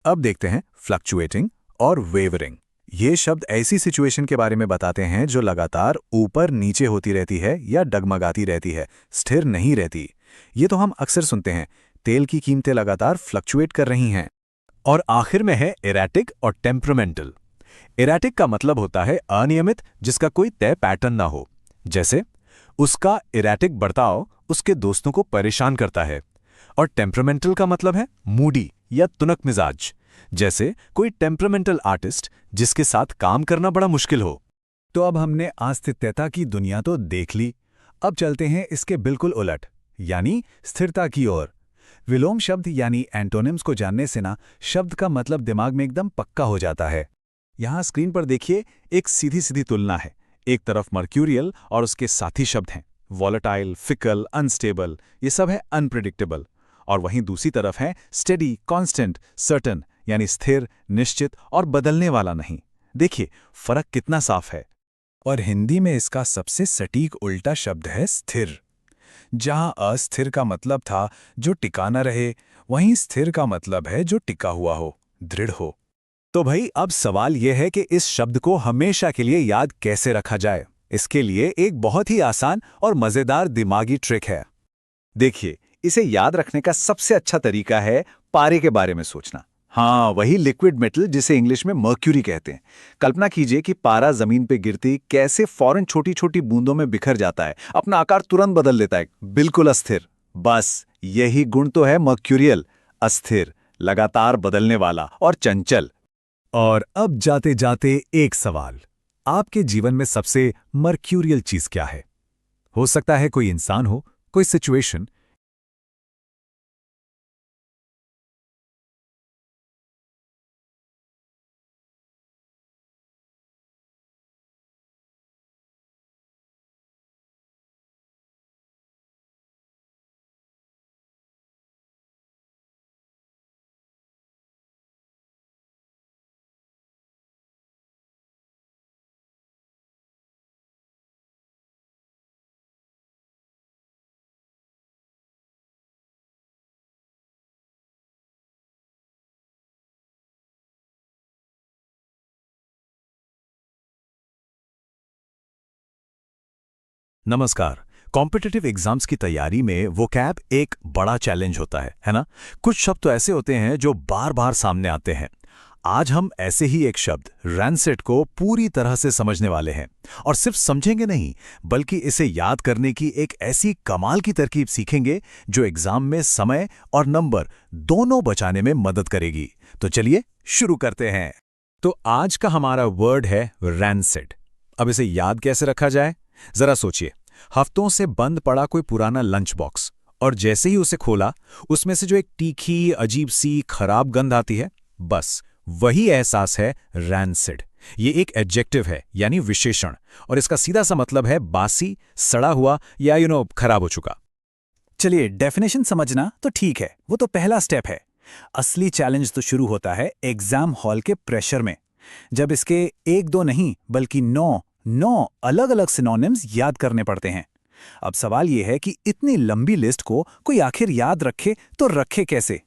अब देखते हैं फ्लक्चुएटिंग और वेवरिंग। ये शब्द ऐसी सिचुएशन के बारे में बताते हैं जो लगातार ऊपर नीचे होती रहती है या डगमगाती रहती है, स्थिर नहीं रहती। ये तो हम अक्सर सुनते हैं, तेल की कीमतें लगातार फ्लक्चुएट कर रही हैं। और आखिर में है एराटिक और टेम्परामेंटल। एराटिक का मतलब होता है अनियमित, जिसका कोई तय पैटर्न ना हो। जैसे उसका एराटिक बर्ताव उसके दोस्तों को परेशान करता है। और टेम्परामेंटल का मतलब है मूडी या तुनक मिजाज, जैसे कोई टेम्परामेंटल आर्टिस्ट जिसके साथ काम करना बड़ा मुश्किल हो। तो अब हमने अस्थिरता की दुनिया तो देख ली, अब चलते हैं इसके बिल्कुल उलट, यानी स्थिरता की ओर। विलोम शब्द यानी एंटोनिम्स को जानने से ना शब्द का मतलब दिमाग में एकदम पक्का हो जाता है। यहां स्क्रीन पर देखिए, एक सीधी सीधी तुलना है। एक तरफ मर्क्यूरियल और उसके साथी शब्द हैं वॉलेटाइल, फिकल, अनस्टेबल, ये सब है अनप्रेडिक्टेबल। और वहीं दूसरी तरफ है स्टेडी, कांस्टेंट, सर्टन, यानी स्थिर, निश्चित और बदलने वाला नहीं। देखिए फर्क कितना साफ है। और हिंदी में इसका सबसे सटीक उल्टा शब्द है स्थिर। जहां अस्थिर का मतलब था जो टिका न रहे, वहीं स्थिर का मतलब है जो टिका हुआ हो, दृढ़ हो। तो भाई अब सवाल यह है कि इस शब्द को हमेशा के लिए याद कैसे रखा जाए। इसके लिए एक बहुत ही आसान और मजेदार दिमागी ट्रिक है। देखिए, इसे याद रखने का सबसे अच्छा तरीका है पारे के बारे में सोचना। हाँ, वही लिक्विड मेटल जिसे इंग्लिश में मर्क्यूरी कहते हैं। कल्पना कीजिए कि पारा जमीन पे गिरती कैसे फौरन छोटी छोटी बूंदों में बिखर जाता है, अपना आकार तुरंत बदल लेता है, बिल्कुल अस्थिर। बस यही गुण तो है मर्क्यूरियल, अस्थिर, लगातार बदलने वाला और चंचल। और अब जाते जाते एक सवाल, आपके जीवन में सबसे मर्क्यूरियल चीज क्या है? हो सकता है कोई इंसान हो, कोई सिचुएशन। नमस्कार। कॉम्पिटिटिव एग्जाम्स की तैयारी में वोकैब एक बड़ा चैलेंज होता है ना? कुछ शब्द तो ऐसे होते हैं जो बार बार सामने आते हैं। आज हम ऐसे ही एक शब्द रैंसेट को पूरी तरह से समझने वाले हैं, और सिर्फ समझेंगे नहीं बल्कि इसे याद करने की एक ऐसी कमाल की तरकीब सीखेंगे जो एग्जाम में समय और नंबर दोनों बचाने में मदद करेगी। तो चलिए शुरू करते हैं। तो आज का हमारा वर्ड है रैंसेट। अब इसे याद कैसे रखा जाए? जरा सोचिए, हफ्तों से बंद पड़ा कोई पुराना लंच बॉक्स, और जैसे ही उसे खोला उसमें से जो एक तीखी अजीब सी खराब गंध आती है, बस वही एहसास है रैंसिड। ये एक एडजेक्टिव है, यानी विशेषण, और इसका सीधा सा मतलब है बासी, सड़ा हुआ या खराब हो चुका। चलिए, डेफिनेशन समझना तो ठीक है, वो तो पहला स्टेप है। असली चैलेंज तो शुरू होता है एग्जाम हॉल के प्रेशर में, जब इसके एक दो नहीं बल्कि 9 अलग अलग सिनोनिम्स याद करने पड़ते हैं। अब सवाल यह है कि इतनी लंबी लिस्ट को कोई आखिर याद रखे तो रखे कैसे?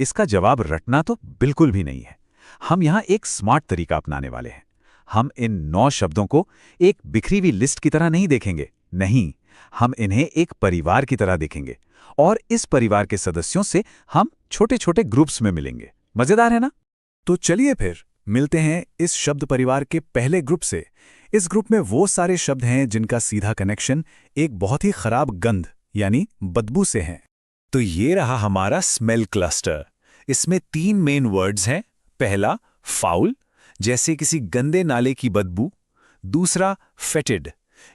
इसका जवाब रटना तो बिल्कुल भी नहीं है। हम यहाँ एक स्मार्ट तरीका अपनाने वाले हैं। हम इन 9 शब्दों को एक बिखरी हुई लिस्ट की तरह नहीं देखेंगे। नहीं, हम इन्हें एक परिवार की तरह देखेंगे, और इस परिवार के सदस्यों से हम छोटे छोटे ग्रुप्स में मिलेंगे। मजेदार है ना? तो चलिए फिर मिलते हैं इस शब्द परिवार के पहले ग्रुप से। इस ग्रुप में वो सारे शब्द हैं जिनका सीधा कनेक्शन एक बहुत ही खराब गंध यानी बदबू से है। तो ये रहा हमारा स्मेल क्लस्टर। इसमें 3 मेन वर्ड्स हैं। पहला फाउल, जैसे किसी गंदे नाले की बदबू। दूसरा फेटिड,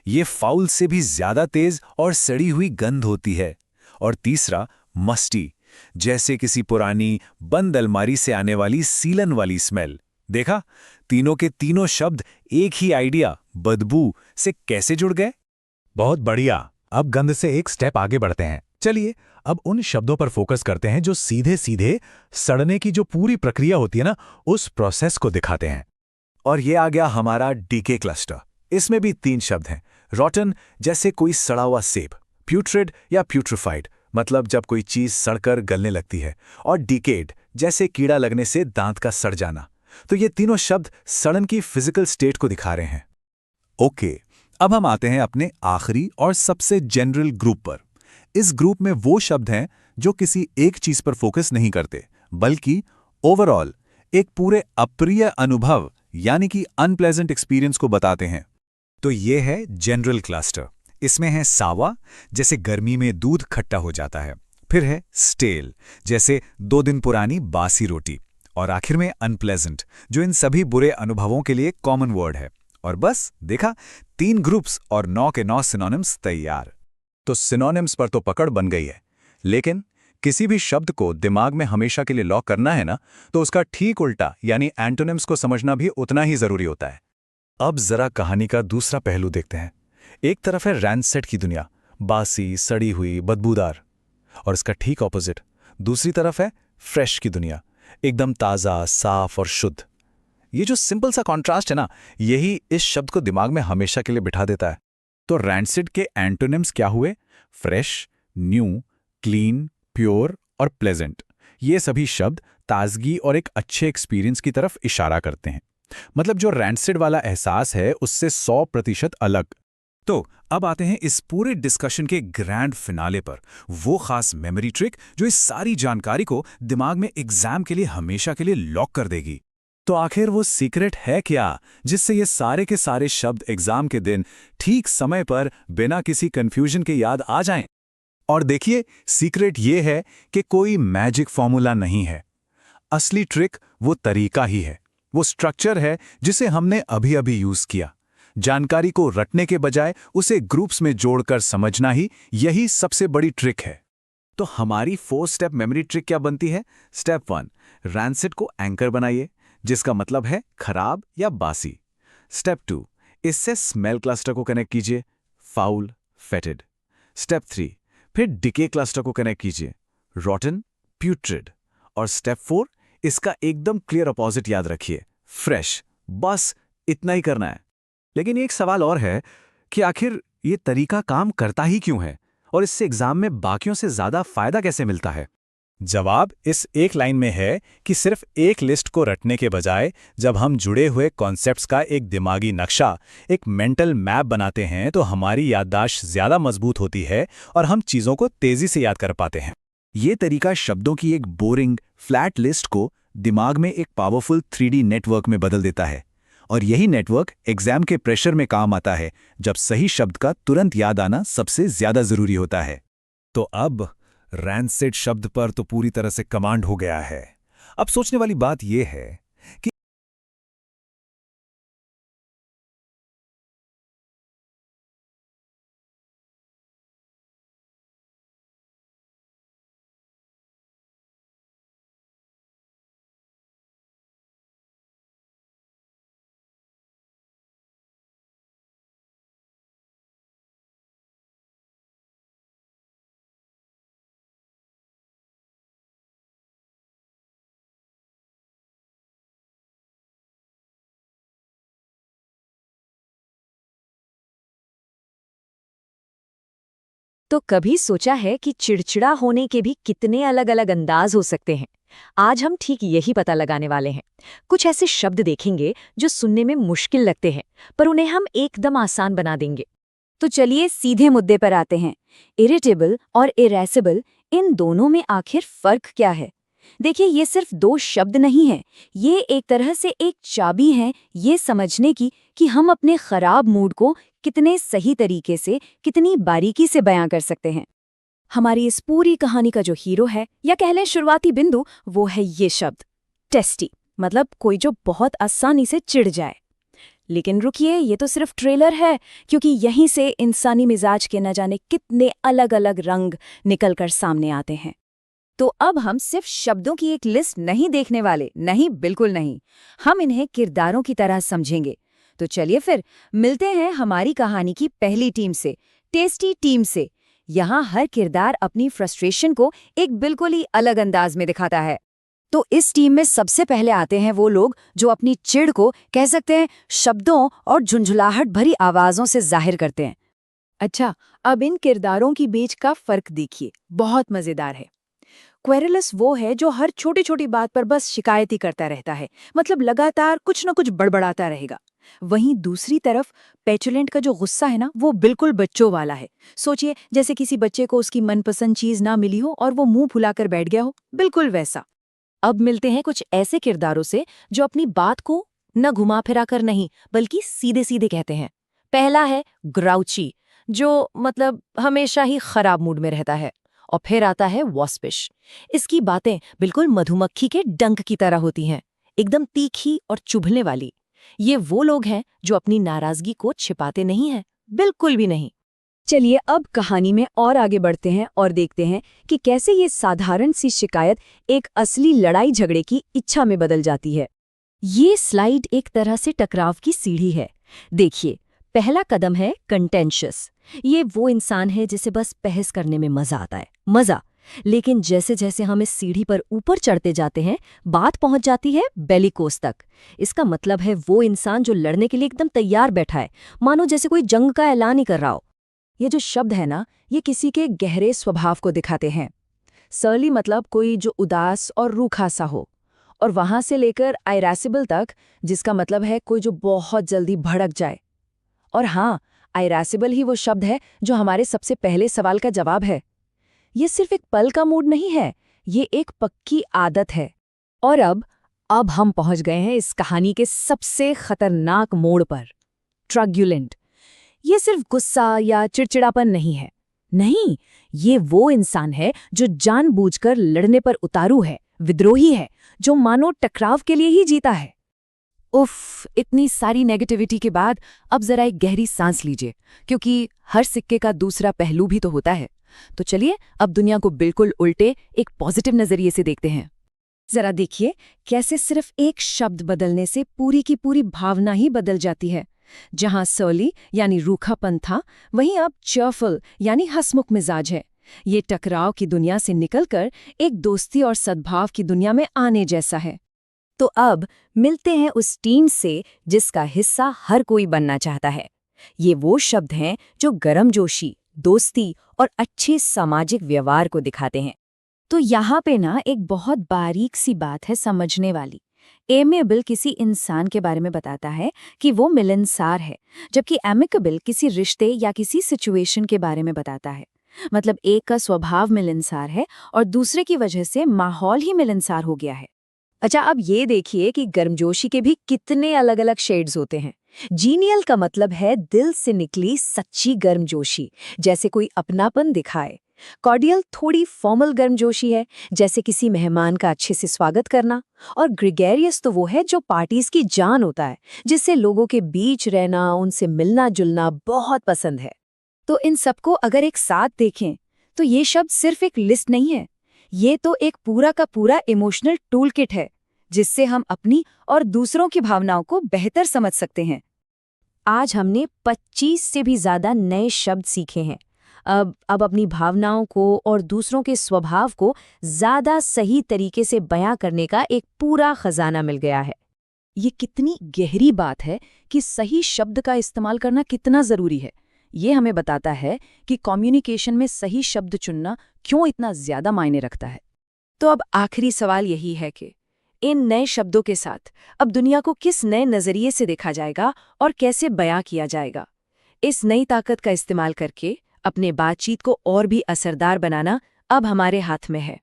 ये फाउल से भी ज्यादा तेज और सड़ी हुई गंध होती है। और तीसरा मस्टी, जैसे किसी पुरानी बंद अलमारी से आने वाली सीलन वाली स्मेल। देखा, तीनों के तीनों शब्द एक ही आइडिया बदबू से कैसे जुड़ गए? बहुत बढ़िया। अब गंध से एक स्टेप आगे बढ़ते हैं। चलिए, अब उन शब्दों पर फोकस करते हैं जो सीधे सीधे सड़ने की जो पूरी प्रक्रिया होती है ना, उस प्रोसेस को दिखाते हैं। और ये आ गया हमारा डीके क्लस्टर। इसमें भी 3 शब्द हैं। रॉटन, जैसे कोई सड़ा हुआ सेब। प्यूट्रिड या प्यूट्रिफाइड, मतलब जब कोई चीज सड़कर गलने लगती है। और डिकेड, जैसे कीड़ा लगने से दांत का सड़ जाना। तो ये तीनों शब्द सड़न की फिजिकल स्टेट को दिखा रहे हैं। ओके, अब हम आते हैं अपने आखिरी और सबसे जनरल ग्रुप पर। इस ग्रुप में वो शब्द हैं जो किसी एक चीज पर फोकस नहीं करते, बल्कि ओवरऑल एक पूरे अप्रिय अनुभव यानी कि अनप्लेजेंट एक्सपीरियंस को बताते हैं। तो ये है जनरल क्लस्टर। इसमें है सावा, जैसे गर्मी में दूध खट्टा हो जाता है। फिर है स्टेल, जैसे 2 दिन पुरानी बासी रोटी। और आखिर में अनप्लेजेंट, जो इन सभी बुरे अनुभवों के लिए कॉमन वर्ड है। और बस देखा, 3 ग्रुप्स और 9 के 9 सिनोनिम्स तैयार। तो सिनोनिम्स पर तो पकड़ बन गई है, लेकिन किसी भी शब्द को दिमाग में हमेशा के लिए लॉक करना है ना, तो उसका ठीक उल्टा यानी एंटोनिम्स को समझना भी उतना ही जरूरी होता है। अब जरा कहानी का दूसरा पहलू देखते हैं। एक तरफ है रैंसेट की दुनिया, बासी, सड़ी हुई, बदबूदार। और इसका ठीक ऑपोजिट दूसरी तरफ है फ्रेश की दुनिया, एकदम ताज़ा, साफ और शुद्ध। ये जो सिंपल सा कॉन्ट्रास्ट है ना, यही इस शब्द को दिमाग में हमेशा के लिए बिठा देता है। तो रैंसिड के एंटोनिम्स क्या हुए? फ्रेश, न्यू, क्लीन, प्योर और प्लेजेंट। ये सभी शब्द ताजगी और एक अच्छे एक्सपीरियंस की तरफ इशारा करते हैं। मतलब जो रैंसिड वाला एहसास है उससे 100% अलग। तो अब आते हैं इस पूरे डिस्कशन के ग्रैंड फिनाले पर, वो खास मेमोरी ट्रिक जो इस सारी जानकारी को दिमाग में एग्जाम के लिए हमेशा के लिए लॉक कर देगी। तो आखिर वो सीक्रेट है क्या, जिससे ये सारे के सारे शब्द एग्जाम के दिन ठीक समय पर बिना किसी कंफ्यूजन के याद आ जाएं? और देखिए, सीक्रेट ये है कि कोई मैजिक फॉर्मूला नहीं है। असली ट्रिक वो तरीका ही है, वो स्ट्रक्चर है जिसे हमने अभी अभी यूज किया। जानकारी को रटने के बजाय उसे ग्रुप्स में जोड़कर समझना ही यही सबसे बड़ी ट्रिक है। तो हमारी 4 स्टेप मेमोरी ट्रिक क्या बनती है? स्टेप 1, रैंसिड को एंकर बनाइए, जिसका मतलब है खराब या बासी। स्टेप 2, इससे स्मेल क्लस्टर को कनेक्ट कीजिए, फाउल, फेटिड। स्टेप 3, फिर डिके क्लस्टर को कनेक्ट कीजिए, रॉटन, प्यूट्रिड। और स्टेप 4, इसका एकदम क्लियर अपोजिट याद रखिए, फ्रेश। बस इतना ही करना है। लेकिन एक सवाल और है कि आखिर ये तरीका काम करता ही क्यों है, और इससे एग्जाम में बाकियों से ज्यादा फायदा कैसे मिलता है? जवाब इस एक लाइन में है कि सिर्फ एक लिस्ट को रटने के बजाय जब हम जुड़े हुए कॉन्सेप्ट्स का एक दिमागी नक्शा, एक मेंटल मैप बनाते हैं, तो हमारी याददाश्त ज्यादा मजबूत होती है और हम चीजों को तेजी से याद कर पाते हैं। ये तरीका शब्दों की एक बोरिंग, फ्लैट लिस्ट को दिमाग में एक पावरफुल 3D नेटवर्क में बदल देता है। और यही नेटवर्क एग्जाम के प्रेशर में काम आता है, जब सही शब्द का तुरंत याद आना सबसे ज्यादा जरूरी होता है। तो अब रैंसिड शब्द पर तो पूरी तरह से कमांड हो गया है। अब सोचने वाली बात यह है कि तो कभी सोचा है कि चिड़चिड़ा होने के भी कितने अलग-अलग अंदाज हो सकते हैं? आज हम ठीक यही पता लगाने वाले हैं। कुछ ऐसे शब्द देखेंगे जो सुनने में मुश्किल लगते हैं, पर उन्हें हम एकदम आसान बना देंगे। तो चलिए सीधे मुद्दे पर आते हैं। इरिटेबल और इरेसिबल, इन दोनों में आखिर फर्क क्या है? देखिए, ये सिर्फ दो शब्द नहीं हैं, ये एक तरह से एक चाबी है ये समझने की कि हम अपने खराब मूड को कितने सही तरीके से, कितनी बारीकी से बयां कर सकते हैं। हमारी इस पूरी कहानी का जो हीरो है, या कह लें शुरुआती बिंदु, वो है ये शब्द टेस्टी, मतलब कोई जो बहुत आसानी से चिढ़ जाए। लेकिन रुकिए, ये तो सिर्फ ट्रेलर है, क्योंकि यहीं से इंसानी मिजाज के न जाने कितने अलग अलग रंग निकलकर सामने आते हैं। तो अब हम सिर्फ शब्दों की एक लिस्ट नहीं देखने वाले, नहीं, बिल्कुल नहीं। हम इन्हें किरदारों की तरह समझेंगे। तो चलिए फिर मिलते हैं हमारी कहानी की पहली टीम से, टेस्टी टीम से। यहाँ हर किरदार अपनी फ्रस्ट्रेशन को एक बिल्कुल ही अलग अंदाज में दिखाता है। तो इस टीम में सबसे पहले आते हैं वो लोग जो अपनी चिढ़ को, कह सकते हैं, शब्दों और झुंझुलाहट भरी आवाजों से जाहिर करते हैं। अच्छा, अब इन किरदारों की बीच का फर्क देखिए, बहुत मजेदार है। क्वेरुलस वो है जो हर छोटी छोटी बात पर बस शिकायत ही करता रहता है, मतलब लगातार कुछ न कुछ बड़बड़ाता रहेगा। वहीं दूसरी तरफ पेचुलेंट का जो गुस्सा है ना, वो बिल्कुल बच्चों वाला है। सोचिए, जैसे किसी बच्चे को उसकी मनपसंद चीज ना मिली हो और वो मुंह फुलाकर बैठ गया हो, बिल्कुल वैसा। अब मिलते हैं कुछ ऐसे किरदारों से जो अपनी बात को न घुमा फिरा कर नहीं, बल्कि सीधे सीधे कहते हैं। पहला है ग्राउची, जो मतलब हमेशा ही खराब मूड में रहता है। और फिर आता है वॉस्पिश। इसकी बातें बिल्कुल मधुमक्खी के डंक की तरह होती हैं, एकदम तीखी और चुभने वाली। ये वो लोग हैं जो अपनी नाराजगी को छिपाते नहीं हैं, बिल्कुल भी नहीं। चलिए अब कहानी में और आगे बढ़ते हैं और देखते हैं कि कैसे ये साधारण सी शिकायत एक असली लड़ाई झगड़े की इच्छा में बदल जाती है। ये स्लाइड एक तरह से टकराव की सीढ़ी है। देखिए, पहला कदम है कंटेंशियस। ये वो इंसान है जिसे बस बहस करने में मजा आता है, मजा। लेकिन जैसे जैसे हम इस सीढ़ी पर ऊपर चढ़ते जाते हैं, बात पहुंच जाती है बेलिकोस तक। इसका मतलब है वो इंसान जो लड़ने के लिए एकदम तैयार बैठा है, मानो जैसे कोई जंग का ऐलान ही कर रहा हो। ये जो शब्द है ना, ये किसी के गहरे स्वभाव को दिखाते हैं। सर्ली मतलब कोई जो उदास और रूखा सा हो, और वहां से लेकर आयरासिबल तक, जिसका मतलब है कोई जो बहुत जल्दी भड़क जाए। और हाँ, आयरासिबल ही वो शब्द है जो हमारे सबसे पहले सवाल का जवाब है। ये सिर्फ एक पल का मूड नहीं है, ये एक पक्की आदत है। और अब हम पहुंच गए हैं इस कहानी के सबसे खतरनाक मोड़ पर, ट्रग्युलेंट। ये सिर्फ गुस्सा या चिड़चिड़ापन नहीं है, नहीं, ये वो इंसान है जो जानबूझकर लड़ने पर उतारू है, विद्रोही है, जो मानो टकराव के लिए ही जीता है। उफ, इतनी सारी नेगेटिविटी के बाद अब जरा एक गहरी सांस लीजिए, क्योंकि हर सिक्के का दूसरा पहलू भी तो होता है। तो चलिए अब दुनिया को बिल्कुल उल्टे एक पॉजिटिव नजरिए से देखते हैं। जरा देखिए कैसे सिर्फ एक शब्द बदलने से पूरी की पूरी भावना ही बदल जाती है। जहां सर्ली यानी रूखापन था, वहीं अब चेयरफुल यानी हंसमुख मिजाज है। ये टकराव की दुनिया से निकलकर एक दोस्ती और सद्भाव की दुनिया में आने जैसा है। तो अब मिलते हैं उस टीम से जिसका हिस्सा हर कोई बनना चाहता है। ये वो शब्द हैं जो गर्मजोशी, दोस्ती और अच्छे सामाजिक व्यवहार को दिखाते हैं। तो यहाँ पे ना एक बहुत बारीक सी बात है समझने वाली। एमेबल किसी इंसान के बारे में बताता है कि वो मिलनसार है, जबकि एमिकेबल किसी रिश्ते या किसी सिचुएशन के बारे में बताता है। मतलब एक का स्वभाव मिलनसार है और दूसरे की वजह से माहौल ही मिलनसार हो गया है। अच्छा, अब ये देखिए कि गर्मजोशी के भी कितने अलग अलग शेड्स होते हैं। जीनियल का मतलब है दिल से निकली सच्ची गर्मजोशी, जैसे कोई अपनापन दिखाए। कॉर्डियल थोड़ी फॉर्मल गर्मजोशी है, जैसे किसी मेहमान का अच्छे से स्वागत करना। और ग्रेगेरियस तो वो है जो पार्टीज की जान होता है, जिससे लोगों के बीच रहना, उनसे मिलना जुलना बहुत पसंद है। तो इन सबको अगर एक साथ देखें तो ये शब्द सिर्फ एक लिस्ट नहीं है, ये तो एक पूरा का पूरा इमोशनल टूल किट है, जिससे हम अपनी और दूसरों की भावनाओं को बेहतर समझ सकते हैं। आज हमने 25 से भी ज्यादा नए शब्द सीखे हैं। अब अपनी भावनाओं को और दूसरों के स्वभाव को ज्यादा सही तरीके से बयां करने का एक पूरा खजाना मिल गया है। ये कितनी गहरी बात है कि सही शब्द का इस्तेमाल करना कितना जरूरी है। ये हमें बताता है कि कम्युनिकेशन में सही शब्द चुनना क्यों इतना ज्यादा मायने रखता है। तो अब आखिरी सवाल यही है कि इन नए शब्दों के साथ अब दुनिया को किस नए नजरिए से देखा जाएगा और कैसे बयां किया जाएगा। इस नई ताकत का इस्तेमाल करके अपने बातचीत को और भी असरदार बनाना अब हमारे हाथ में है।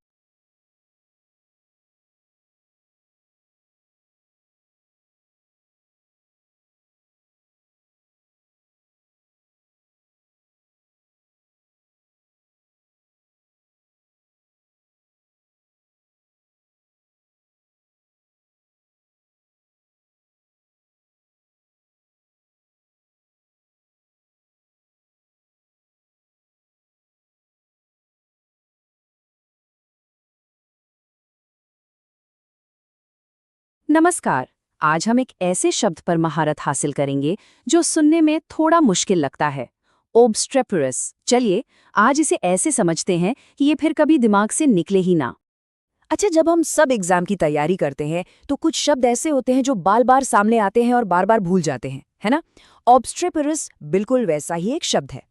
नमस्कार। आज हम एक ऐसे शब्द पर महारत हासिल करेंगे जो सुनने में थोड़ा मुश्किल लगता है, ओब्स्ट्रेपरस। चलिए आज इसे ऐसे समझते हैं कि ये फिर कभी दिमाग से निकले ही ना। अच्छा, जब हम सब एग्जाम की तैयारी करते हैं तो कुछ शब्द ऐसे होते हैं जो बार बार सामने आते हैं और बार बार भूल जाते हैं, है ना? ओब्स्ट्रेपरस बिल्कुल वैसा ही एक शब्द है।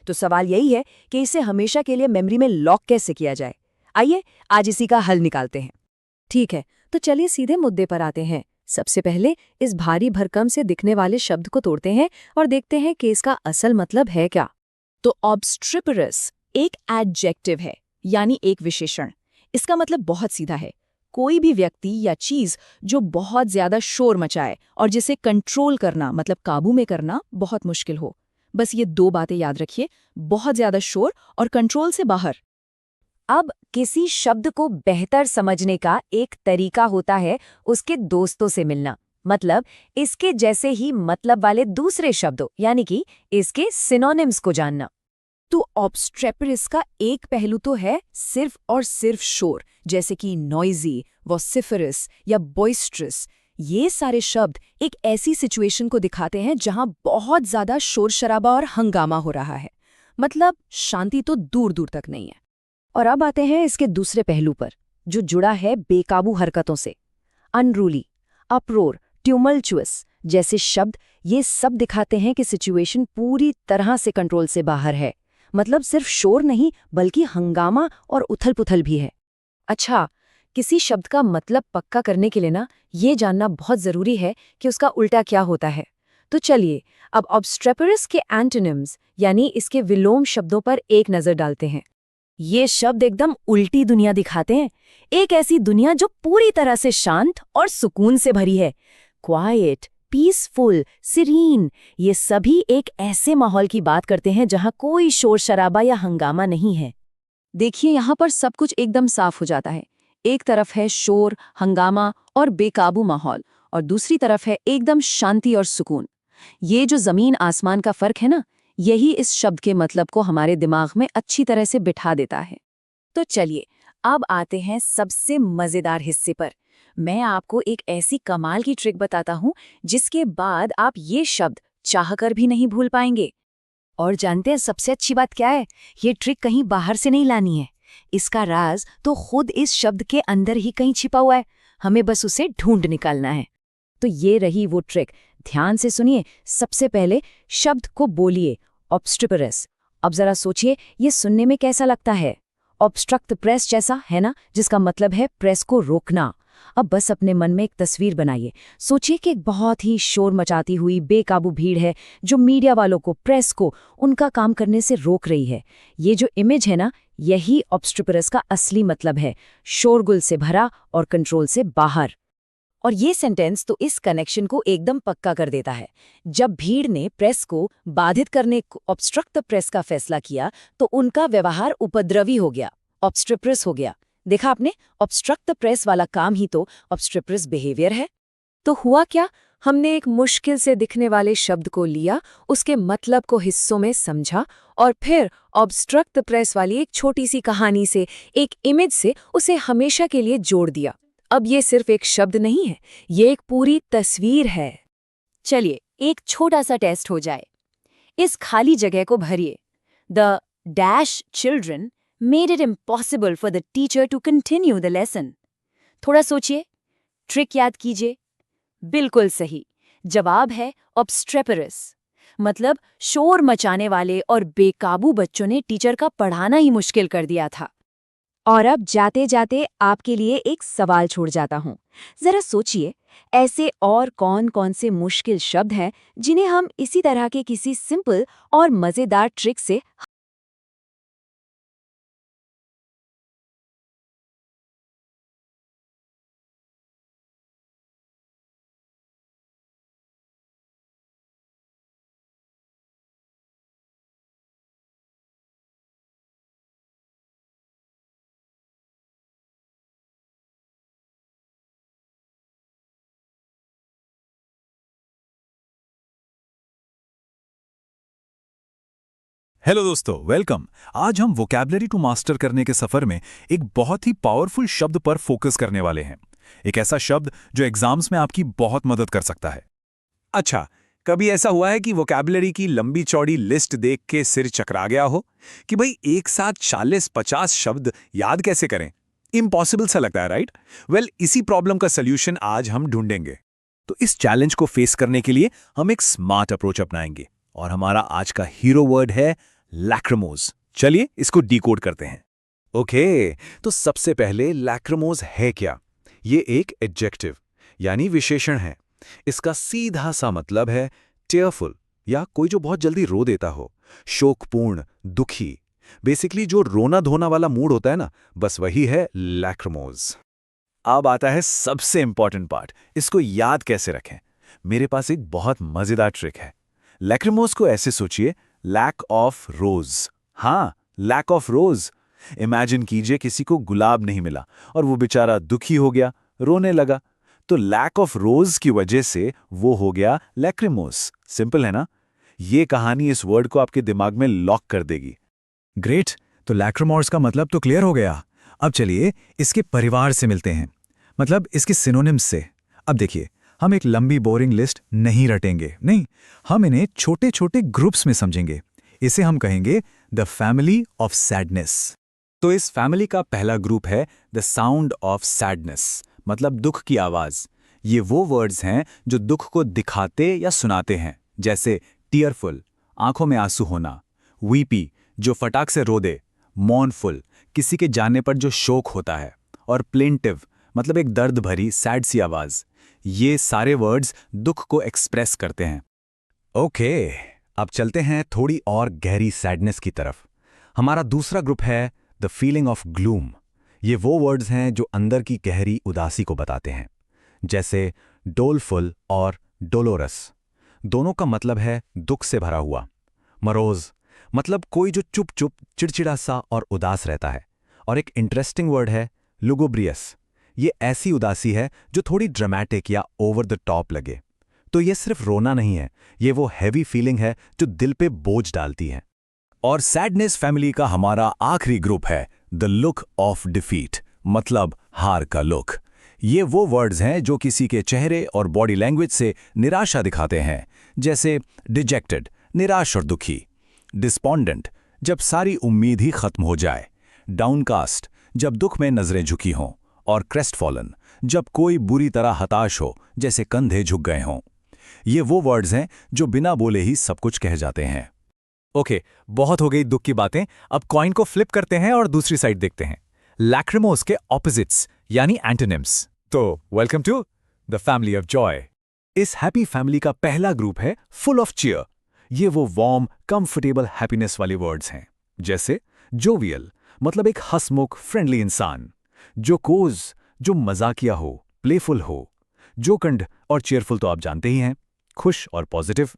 तो सवाल यही है कि इसे हमेशा के लिए मेमोरी में लॉक कैसे किया जाए। आइए आज इसी का हल निकालते हैं। ठीक है, तो चलिए सीधे मुद्दे पर आते हैं। सबसे पहले इस भारी भरकम से दिखने वाले शब्द को तोड़ते हैं और देखते हैं कि इसका असल मतलब है क्या। तो ऑब्स्ट्रिपरस एक एडजेक्टिव है, यानी एक विशेषण। इसका मतलब बहुत सीधा है, कोई भी व्यक्ति या चीज जो बहुत ज्यादा शोर मचाए और जिसे कंट्रोल करना मतलब काबू में करना बहुत मुश्किल हो। बस ये दो बातें याद रखिए, बहुत ज्यादा शोर और कंट्रोल से बाहर। अब किसी शब्द को बेहतर समझने का एक तरीका होता है उसके दोस्तों से मिलना, मतलब इसके जैसे ही मतलब वाले दूसरे शब्दों यानी कि इसके सिनोनिम्स को जानना। तो ऑब्स्ट्रेपरस का एक पहलू तो है सिर्फ और सिर्फ शोर, जैसे कि नॉइजी, वॉसिफरस या बॉइस्ट्रस। ये सारे शब्द एक ऐसी सिचुएशन को दिखाते हैं जहां बहुत ज्यादा शोर शराबा और हंगामा हो रहा है, मतलब शांति तो दूर दूर तक नहीं है। और अब आते हैं इसके दूसरे पहलू पर, जो जुड़ा है बेकाबू हरकतों से। अनरूली, अप्रोर, ट्यूमल्चुअस जैसे शब्द ये सब दिखाते हैं कि सिचुएशन पूरी तरह से कंट्रोल से बाहर है, मतलब सिर्फ शोर नहीं बल्कि हंगामा और उथल-पुथल भी है। अच्छा, किसी शब्द का मतलब पक्का करने के लिए ना ये जानना बहुत जरूरी है कि उसका उल्टा क्या होता है। तो चलिए अब ऑब्स्ट्रेपरस के एंटोनिम्स यानी इसके विलोम शब्दों पर एक नजर डालते हैं। ये शब्द एकदम उल्टी दुनिया दिखाते हैं, एक ऐसी दुनिया जो पूरी तरह से शांत और सुकून से भरी है। क्वाइट, पीसफुल, सीरीन, ये सभी एक ऐसे माहौल की बात करते हैं जहां कोई शोर शराबा या हंगामा नहीं है। देखिए यहाँ पर सब कुछ एकदम साफ हो जाता है। एक तरफ है शोर, हंगामा और बेकाबू माहौल, और दूसरी तरफ है एकदम शांति और सुकून। ये जो जमीन आसमान का फर्क है ना, यही इस शब्द के मतलब को हमारे दिमाग में अच्छी तरह से बिठा देता है। तो चलिए अब आते हैं सबसे मजेदार हिस्से पर। मैं आपको एक ऐसी कमाल की ट्रिक बताता हूं जिसके बाद आप ये शब्द चाहकर भी नहीं भूल पाएंगे। और जानते हैं सबसे अच्छी बात क्या है? ये ट्रिक कहीं बाहर से नहीं लानी है, इसका राज तो खुद इस शब्द के अंदर ही कहीं छिपा हुआ है, हमें बस उसे ढूंढ निकालना है। तो ये रही वो ट्रिक, ध्यान से सुनिए। सबसे पहले शब्द को बोलिए, ऑब्स्ट्रिपरस। अब जरा सोचिए ये सुनने में कैसा लगता है? ऑब्स्ट्रक्ट द प्रेस जैसा है ना, जिसका मतलब है प्रेस को रोकना। अब बस अपने मन में एक तस्वीर बनाइए। सोचिए कि एक बहुत ही शोर मचाती हुई बेकाबू भीड़ है जो मीडिया वालों को, प्रेस को उनका काम करने से रोक रही है। ये जो इमेज है ना, यही ऑब्स्ट्रिपरस का असली मतलब है, शोरगुल से भरा और कंट्रोल से बाहर। और ये सेंटेंस तो इस कनेक्शन को एकदम पक्का कर देता है। जब भीड़ ने प्रेस को बाधित करने, ऑब्स्ट्रक्ट द प्रेस का फैसला किया, तो उनका व्यवहार उपद्रवी हो गया, ऑब्स्ट्रिपरस हो गया। देखा आपने, ऑब्स्ट्रक्ट द प्रेस वाला काम ही तो ऑब्स्ट्रिपरस बिहेवियर है। तो हुआ क्या, हमने एक मुश्किल से दिखने वाले शब्द को लिया, उसके मतलब को हिस्सों में समझा और फिर ऑब्स्ट्रक्ट द प्रेस वाली एक छोटी सी कहानी से, एक इमेज से उसे हमेशा के लिए जोड़ दिया। अब ये सिर्फ एक शब्द नहीं है, ये एक पूरी तस्वीर है। चलिए एक छोटा सा टेस्ट हो जाए। इस खाली जगह को भरिए। The dash children made it impossible for the teacher to continue the lesson. थोड़ा सोचिए, ट्रिक याद कीजिए। बिल्कुल सही जवाब है ऑब्स्ट्रेपरस। मतलब शोर मचाने वाले और बेकाबू बच्चों ने टीचर का पढ़ाना ही मुश्किल कर दिया था। और अब जाते जाते आपके लिए एक सवाल छोड़ जाता हूँ। जरा सोचिए, ऐसे और कौन कौन से मुश्किल शब्द हैं जिन्हें हम इसी तरह के किसी सिंपल और मज़ेदार ट्रिक से हेलो दोस्तों, वेलकम। आज हम वोकैबुलरी टू मास्टर करने के सफर में एक बहुत ही पावरफुल शब्द पर फोकस करने वाले हैं। एक ऐसा शब्द जो एग्जाम्स में आपकी बहुत मदद कर सकता है। अच्छा, कभी ऐसा हुआ है कि वोकैबुलरी की लंबी चौड़ी लिस्ट देख के सिर चकरा गया हो कि भाई एक साथ 40-50 शब्द याद कैसे करें? इम्पॉसिबल सा लगता है, राइट? वेल, इसी प्रॉब्लम का सोल्यूशन आज हम ढूंढेंगे। तो इस चैलेंज को फेस करने के लिए हम एक स्मार्ट अप्रोच अपनाएंगे और हमारा आज का हीरो वर्ड है लैक्रिमोज। चलिए इसको डिकोड करते हैं। ओके, तो सबसे पहले लैक्रिमोज है क्या? ये एक एडजेक्टिव यानी विशेषण है। इसका सीधा सा मतलब है टेयरफुल, या कोई जो बहुत जल्दी रो देता हो, शोकपूर्ण, दुखी। बेसिकली जो रोना धोना वाला मूड होता है ना, बस वही है लैक्रिमोज। अब आता है सबसे इंपॉर्टेंट पार्ट, इसको याद कैसे रखें। मेरे पास एक बहुत मजेदार ट्रिक है। लैक्रिमोज को ऐसे सोचिए, लैक ऑफ रोज। हाँ, लैक ऑफ रोज। इमेजिन कीजिए किसी को गुलाब नहीं मिला और वो बेचारा दुखी हो गया, रोने लगा। तो लैक ऑफ रोज की वजह से वो हो गया लैक्रिमोस। सिंपल है ना? ये कहानी इस वर्ड को आपके दिमाग में लॉक कर देगी। ग्रेट, तो लैक्रिमोर्स का मतलब तो क्लियर हो गया। अब चलिए इसके परिवार से मिलते हैं, मतलब इसके सिनोनिम्स से। अब देखिए, हम एक लंबी बोरिंग लिस्ट नहीं रटेंगे, नहीं, हम इन्हें छोटे छोटे ग्रुप्स में समझेंगे। इसे हम कहेंगे द फैमिली ऑफ सैडनेस। तो इस फैमिली का पहला ग्रुप है द साउंड ऑफ सैडनेस, मतलब दुख की आवाज। ये वो वर्ड्स हैं जो दुख को दिखाते या सुनाते हैं, जैसे टीयरफुल, आंखों में आंसू होना, वीपी, जो फटाक से रो दे, मॉर्नफुल, किसी के जाने पर जो शोक होता है, और प्लेंटिव, मतलब एक दर्द भरी सैड सी आवाज। ये सारे वर्ड्स दुख को एक्सप्रेस करते हैं। ओके, अब चलते हैं थोड़ी और गहरी सैडनेस की तरफ। हमारा दूसरा ग्रुप है द फीलिंग ऑफ ग्लूम। ये वो वर्ड्स हैं जो अंदर की गहरी उदासी को बताते हैं, जैसे डोलफुल और डोलोरस। दोनों का मतलब है दुख से भरा हुआ। मरोज, मतलब कोई जो चुप चुप, चिड़चिड़ा सा और उदास रहता है। और एक इंटरेस्टिंग वर्ड है लुगुब्रियस। ये ऐसी उदासी है जो थोड़ी ड्रामेटिक या ओवर द टॉप लगे। तो ये सिर्फ रोना नहीं है, ये वो हैवी फीलिंग है जो दिल पे बोझ डालती है। और सैडनेस फैमिली का हमारा आखिरी ग्रुप है द लुक ऑफ डिफीट, मतलब हार का लुक। ये वो वर्ड्स हैं जो किसी के चेहरे और बॉडी लैंग्वेज से निराशा दिखाते हैं, जैसे डिजेक्टेड, निराश और दुखी, डिस्पॉन्डेंट, जब सारी उम्मीद ही खत्म हो जाए, डाउनकास्ट, जब दुख में नजरें झुकी हों, और क्रेस्टफॉलन, जब कोई बुरी तरह हताश हो, जैसे कंधे झुक गए हों। ये वो वर्ड्स हैं जो बिना बोले ही सब कुछ कह जाते हैं। ओके, बहुत हो गई दुख की बातें। अब कॉइन को फ्लिप करते हैं और दूसरी साइड देखते हैं, लैक्रिमोस के ऑपोजिट्स यानी एंटोनिम्स। तो welcome to the family of joy. इस हैप्पी फैमिली का पहला ग्रुप है फुल ऑफ चीयर। ये वो वार्म, कंफर्टेबल हैप्पीनेस वाले वर्ड्स हैं, जैसे जोवियल, मतलब एक हंसमुख फ्रेंडली इंसान, जोकोज, जो मजाकिया हो, प्लेफुल हो, जोकंड और चेयरफुल तो आप जानते ही हैं, खुश और पॉजिटिव।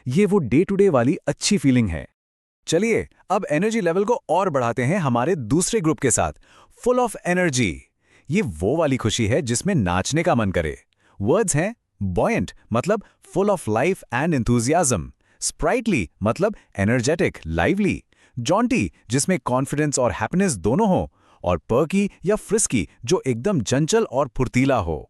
ये वो डे टू डे वाली अच्छी फीलिंग है। चलिए अब एनर्जी लेवल को और बढ़ाते हैं हमारे दूसरे ग्रुप के साथ, फुल ऑफ एनर्जी। ये वो वाली खुशी है जिसमें नाचने का मन करे। वर्ड्स हैं बॉयंट, मतलब full of life and enthusiasm, sprightly, मतलब एनर्जेटिक, लाइवली, जॉन्टी, जिसमें कॉन्फिडेंस और हैप्पीनेस दोनों हो, और पर्की या फ्रिस्की, जो एकदम चंचल और फुर्तीला हो।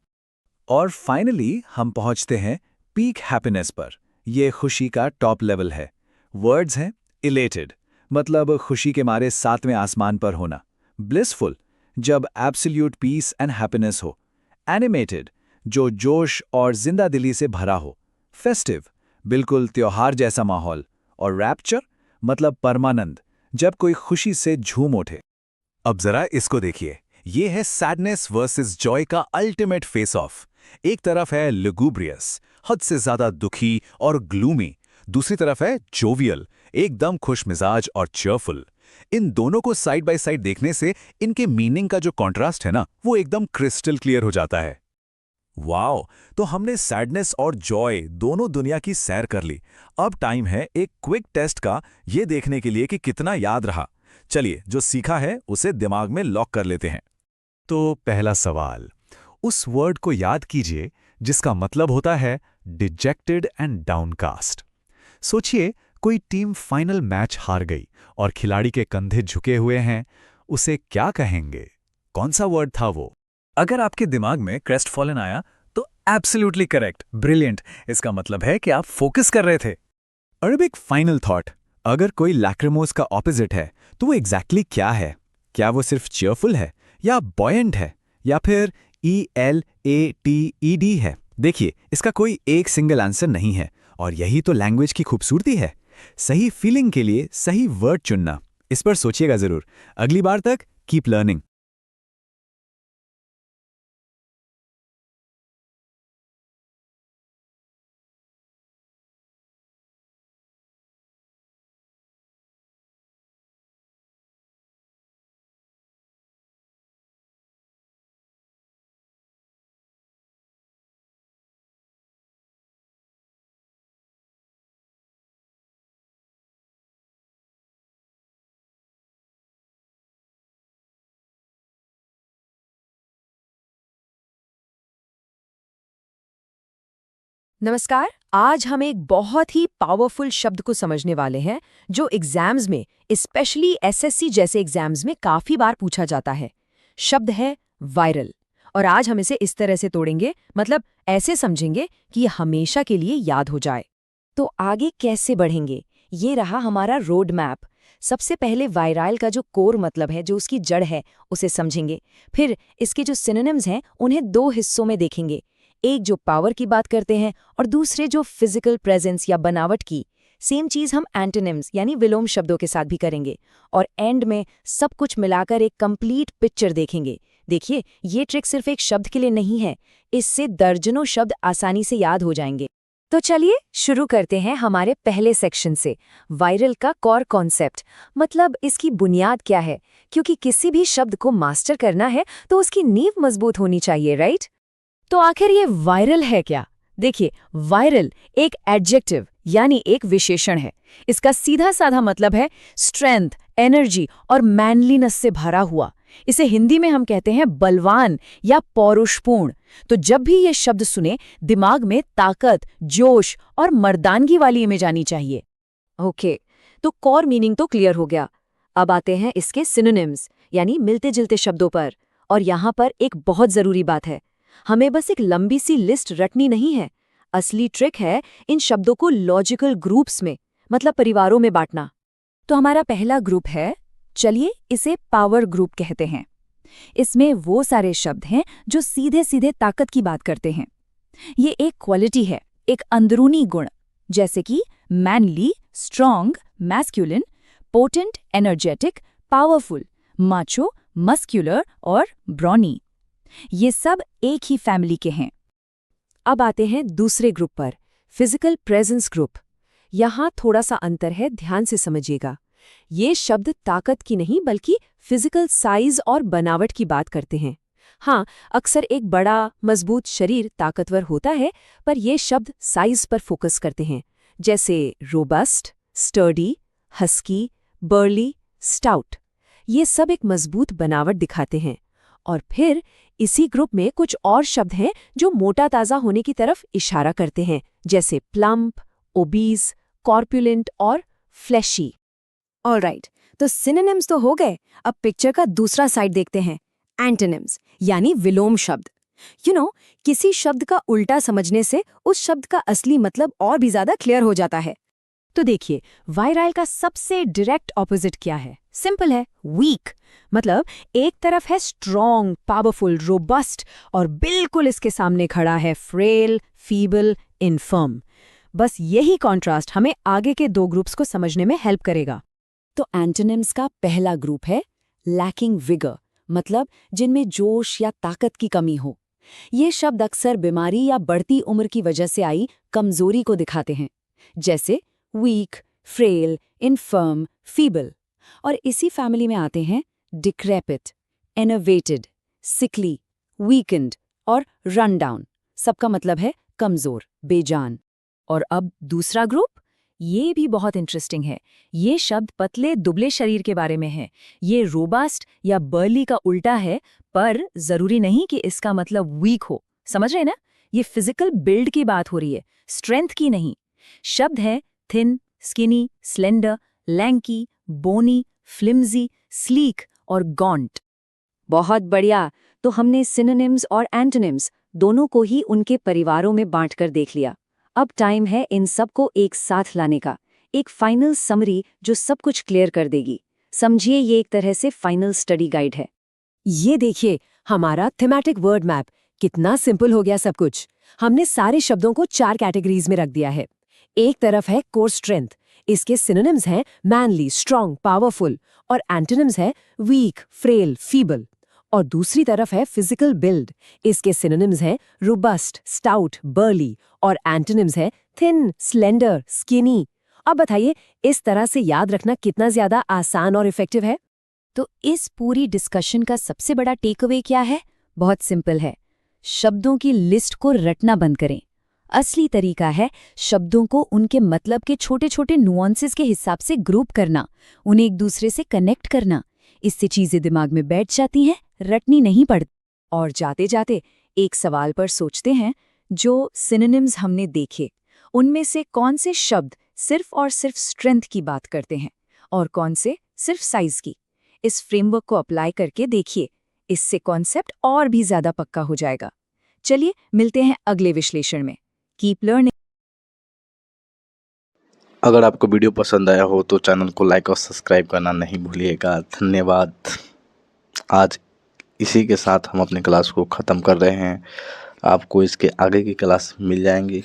और फाइनली हम पहुंचते हैं पीक हैप्पीनेस पर। यह खुशी का टॉप लेवल है। वर्ड्स हैं इलेटेड, मतलब खुशी के मारे सातवें आसमान पर होना, ब्लिसफुल, जब एब्सोल्यूट पीस एंड हैप्पीनेस हो, एनिमेटेड, जो जोश और जिंदा दिली से भरा हो, फेस्टिव, बिल्कुल त्योहार जैसा माहौल। और रैप्चर मतलब परमानंद, जब कोई खुशी से झूम उठे। अब जरा इसको देखिए, ये है सैडनेस वर्सेस जॉय का अल्टीमेट फेस ऑफ। एक तरफ है लुगुब्रियस, हद से ज्यादा दुखी और ग्लूमी, दूसरी तरफ है जोवियल, एकदम खुशमिजाज और चेयरफुल। इन दोनों को साइड बाय साइड देखने से इनके मीनिंग का जो कॉन्ट्रास्ट है ना, वो एकदम क्रिस्टल क्लियर हो जाता है। वाओ, तो हमने सैडनेस और जॉय दोनों दुनिया की सैर कर ली। अब टाइम है एक क्विक टेस्ट का, ये देखने के लिए कि कितना याद रहा। चलिए, जो सीखा है उसे दिमाग में लॉक कर लेते हैं। तो पहला सवाल, उस वर्ड को याद कीजिए जिसका मतलब होता है डिजेक्टेड एंड डाउनकास्ट। सोचिए, कोई टीम फाइनल मैच हार गई और खिलाड़ी के कंधे झुके हुए हैं, उसे क्या कहेंगे? कौन सा वर्ड था वो? अगर आपके दिमाग में क्रेस्टफॉलन आया तो एब्सोल्युटली करेक्ट, ब्रिलियंट। इसका मतलब है कि आप फोकस कर रहे थे। और अब एक फाइनल थॉट, अगर कोई लैक्रिमोस का ऑपोजिट है तो वो एग्जैक्टली क्या है? क्या वो सिर्फ चीयरफुल है, या बॉयंट है, या फिर ELATED है? देखिए, इसका कोई एक सिंगल आंसर नहीं है, और यही तो लैंग्वेज की खूबसूरती है। सही फीलिंग के लिए सही वर्ड चुनना। इस पर सोचिएगा जरूर। अगली बार तक कीप लर्निंग। नमस्कार। आज हम एक बहुत ही पावरफुल शब्द को समझने वाले हैं जो एग्जाम्स में, स्पेशली SSC जैसे एग्जाम्स में काफी बार पूछा जाता है। शब्द है वायरल। और आज हम इसे इस तरह से तोड़ेंगे, मतलब ऐसे समझेंगे कि ये हमेशा के लिए याद हो जाए। तो आगे कैसे बढ़ेंगे, ये रहा हमारा रोड मैप। सबसे पहले वायरल का जो कोर मतलब है, जो उसकी जड़ है, उसे समझेंगे। फिर इसके जो सिनोनिम्स हैं उन्हें दो हिस्सों में देखेंगे, एक जो पावर की बात करते हैं और दूसरे जो फिजिकल प्रेजेंस या बनावट की। सेम चीज हम एंटोनिम्स यानी विलोम शब्दों के साथ भी करेंगे। और एंड में सब कुछ मिलाकर एक कंप्लीट पिक्चर देखेंगे। देखिए, ये ट्रिक सिर्फ एक शब्द के लिए नहीं है, इससे दर्जनों शब्द आसानी से याद हो जाएंगे। तो चलिए शुरू करते हैं हमारे पहले सेक्शन से, वायरल का कोर कॉन्सेप्ट, मतलब इसकी बुनियाद क्या है। क्योंकि किसी भी शब्द को मास्टर करना है तो उसकी नींव मजबूत होनी चाहिए, राइट? तो आखिर ये वायरल है क्या? देखिए, वायरल एक एडजेक्टिव यानी एक विशेषण है। इसका सीधा साधा मतलब है स्ट्रेंथ, एनर्जी और मैनलीनेस से भरा हुआ। इसे हिंदी में हम कहते हैं बलवान या पौरुषपूर्ण। तो जब भी ये शब्द सुने, दिमाग में ताकत, जोश और मर्दानगी वाली इमेज आनी चाहिए। ओके, तो कोर मीनिंग तो क्लियर हो गया। अब आते हैं इसके सिनोनिम्स यानी मिलते जुलते शब्दों पर। और यहाँ पर एक बहुत जरूरी बात है, हमें बस एक लंबी सी लिस्ट रटनी नहीं है। असली ट्रिक है इन शब्दों को लॉजिकल ग्रुप्स में, मतलब परिवारों में बांटना। तो हमारा पहला ग्रुप है, चलिए इसे पावर ग्रुप कहते हैं। इसमें वो सारे शब्द हैं जो सीधे सीधे ताकत की बात करते हैं। ये एक क्वालिटी है, एक अंदरूनी गुण, जैसे कि manly, strong, masculine, potent, energetic, powerful, macho, muscular और ब्रॉनी। ये सब एक ही फैमिली के हैं। अब आते हैं दूसरे ग्रुप पर, फिजिकल प्रेजेंस ग्रुप। यहाँ थोड़ा सा अंतर है, ध्यान से समझिएगा। ये शब्द ताकत की नहीं बल्कि फिजिकल साइज और बनावट की बात करते हैं। हाँ, अक्सर एक बड़ा मजबूत शरीर ताकतवर होता है, पर ये शब्द साइज पर फोकस करते हैं, जैसे robust, sturdy, husky, barley, stout. ये सब एक मजबूत बनावट दिखाते हैं। और फिर इसी ग्रुप में कुछ और शब्द हैं जो मोटा ताज़ा होने की तरफ इशारा करते हैं, जैसे प्लम्प, ओबीज, कॉर्पुलेंट और फ्लैशी। ऑलराइट, तो सिनोनिम्स तो हो गए। अब पिक्चर का दूसरा साइड देखते हैं, एंटोनिम्स यानी विलोम शब्द। किसी शब्द का उल्टा समझने से उस शब्द का असली मतलब और भी ज्यादा क्लियर हो जाता है। तो देखिए, वायरल का सबसे डायरेक्ट ऑपोजिट क्या है? सिंपल है, वीक। मतलब एक तरफ है स्ट्रॉन्ग, पावरफुल, रोबस्ट, और बिल्कुल इसके सामने खड़ा है फ्रेल, फीबल, इनफर्म। बस यही कॉन्ट्रास्ट हमें आगे के 2 ग्रुप्स को समझने में हेल्प करेगा। तो एंटोनिम्स का पहला ग्रुप है लैकिंग विगर, मतलब जिनमें जोश या ताकत की कमी हो। ये शब्द अक्सर बीमारी या बढ़ती उम्र की वजह से आई कमजोरी को दिखाते हैं, जैसे वीक, फ्रेल, इनफर्म, फीबल। और इसी फैमिली में आते हैं डिक्रेपिट, एनर्वेटेड, सिकली, वीकेंड और रन डाउन। सबका मतलब है कमजोर, बेजान। और अब दूसरा ग्रुप, ये भी बहुत इंटरेस्टिंग है। ये शब्द पतले दुबले शरीर के बारे में है। ये रोबास्ट या बर्ली का उल्टा है, पर जरूरी नहीं कि इसका मतलब वीक हो। समझ रहे ना? ये फिजिकल बिल्ड की बात हो रही है, स्ट्रेंथ की नहीं। शब्द है थिन, स्किनी, स्लेंडर, लैंकी, बोनी, फ्लिम्जी, स्लीक और गॉन्ट। बहुत बढ़िया। तो हमने सिनोनिम्स और एंटोनिम्स दोनों को ही उनके परिवारों में बांटकर देख लिया। अब टाइम है इन सब को एक साथ लाने का, एक फाइनल समरी जो सब कुछ क्लियर कर देगी। समझिए, ये एक तरह से फाइनल स्टडी गाइड है। ये देखिए हमारा थीमेटिक वर्ड मैप, कितना सिंपल हो गया सब कुछ। हमने सारे शब्दों को 4 कैटेगरीज में रख दिया है। एक तरफ है कोर स्ट्रेंथ, इसके सिनोनिम्स हैं मैनली, स्ट्रांग, पावरफुल, और एंटोनिम्स है वीक, फ्रेल, फीबल। और दूसरी तरफ है फिजिकल बिल्ड, इसके सिनोनिम्स हैं रोबस्ट, स्टाउट, बर्ली, और एंटोनिम्स है थिन, स्लेंडर, स्किनी। अब बताइए, इस तरह से याद रखना कितना ज्यादा आसान और इफेक्टिव है? तो इस पूरी डिस्कशन का सबसे बड़ा टेकअवे क्या है? बहुत सिंपल है, शब्दों की लिस्ट को रटना बंद करें। असली तरीका है शब्दों को उनके मतलब के छोटे छोटे नुआंसेस के हिसाब से ग्रुप करना, उन्हें एक दूसरे से कनेक्ट करना। इससे चीजें दिमाग में बैठ जाती हैं, रटनी नहीं पड़ती। और जाते जाते एक सवाल पर सोचते हैं, जो सिनोनिम्स हमने देखे उनमें से कौन से शब्द सिर्फ और सिर्फ स्ट्रेंथ की बात करते हैं और कौन से सिर्फ साइज की? इस फ्रेमवर्क को अप्लाई करके देखिए, इससे कॉन्सेप्ट और भी ज्यादा पक्का हो जाएगा। चलिए मिलते हैं अगले विश्लेषण में। Keep learning. अगर आपको वीडियो पसंद आया हो तो चैनल को लाइक और सब्सक्राइब करना नहीं भूलिएगा। धन्यवाद। आज इसी के साथ हम अपनी क्लास को ख़त्म कर रहे हैं। आपको इसके आगे की क्लास मिल जाएंगी।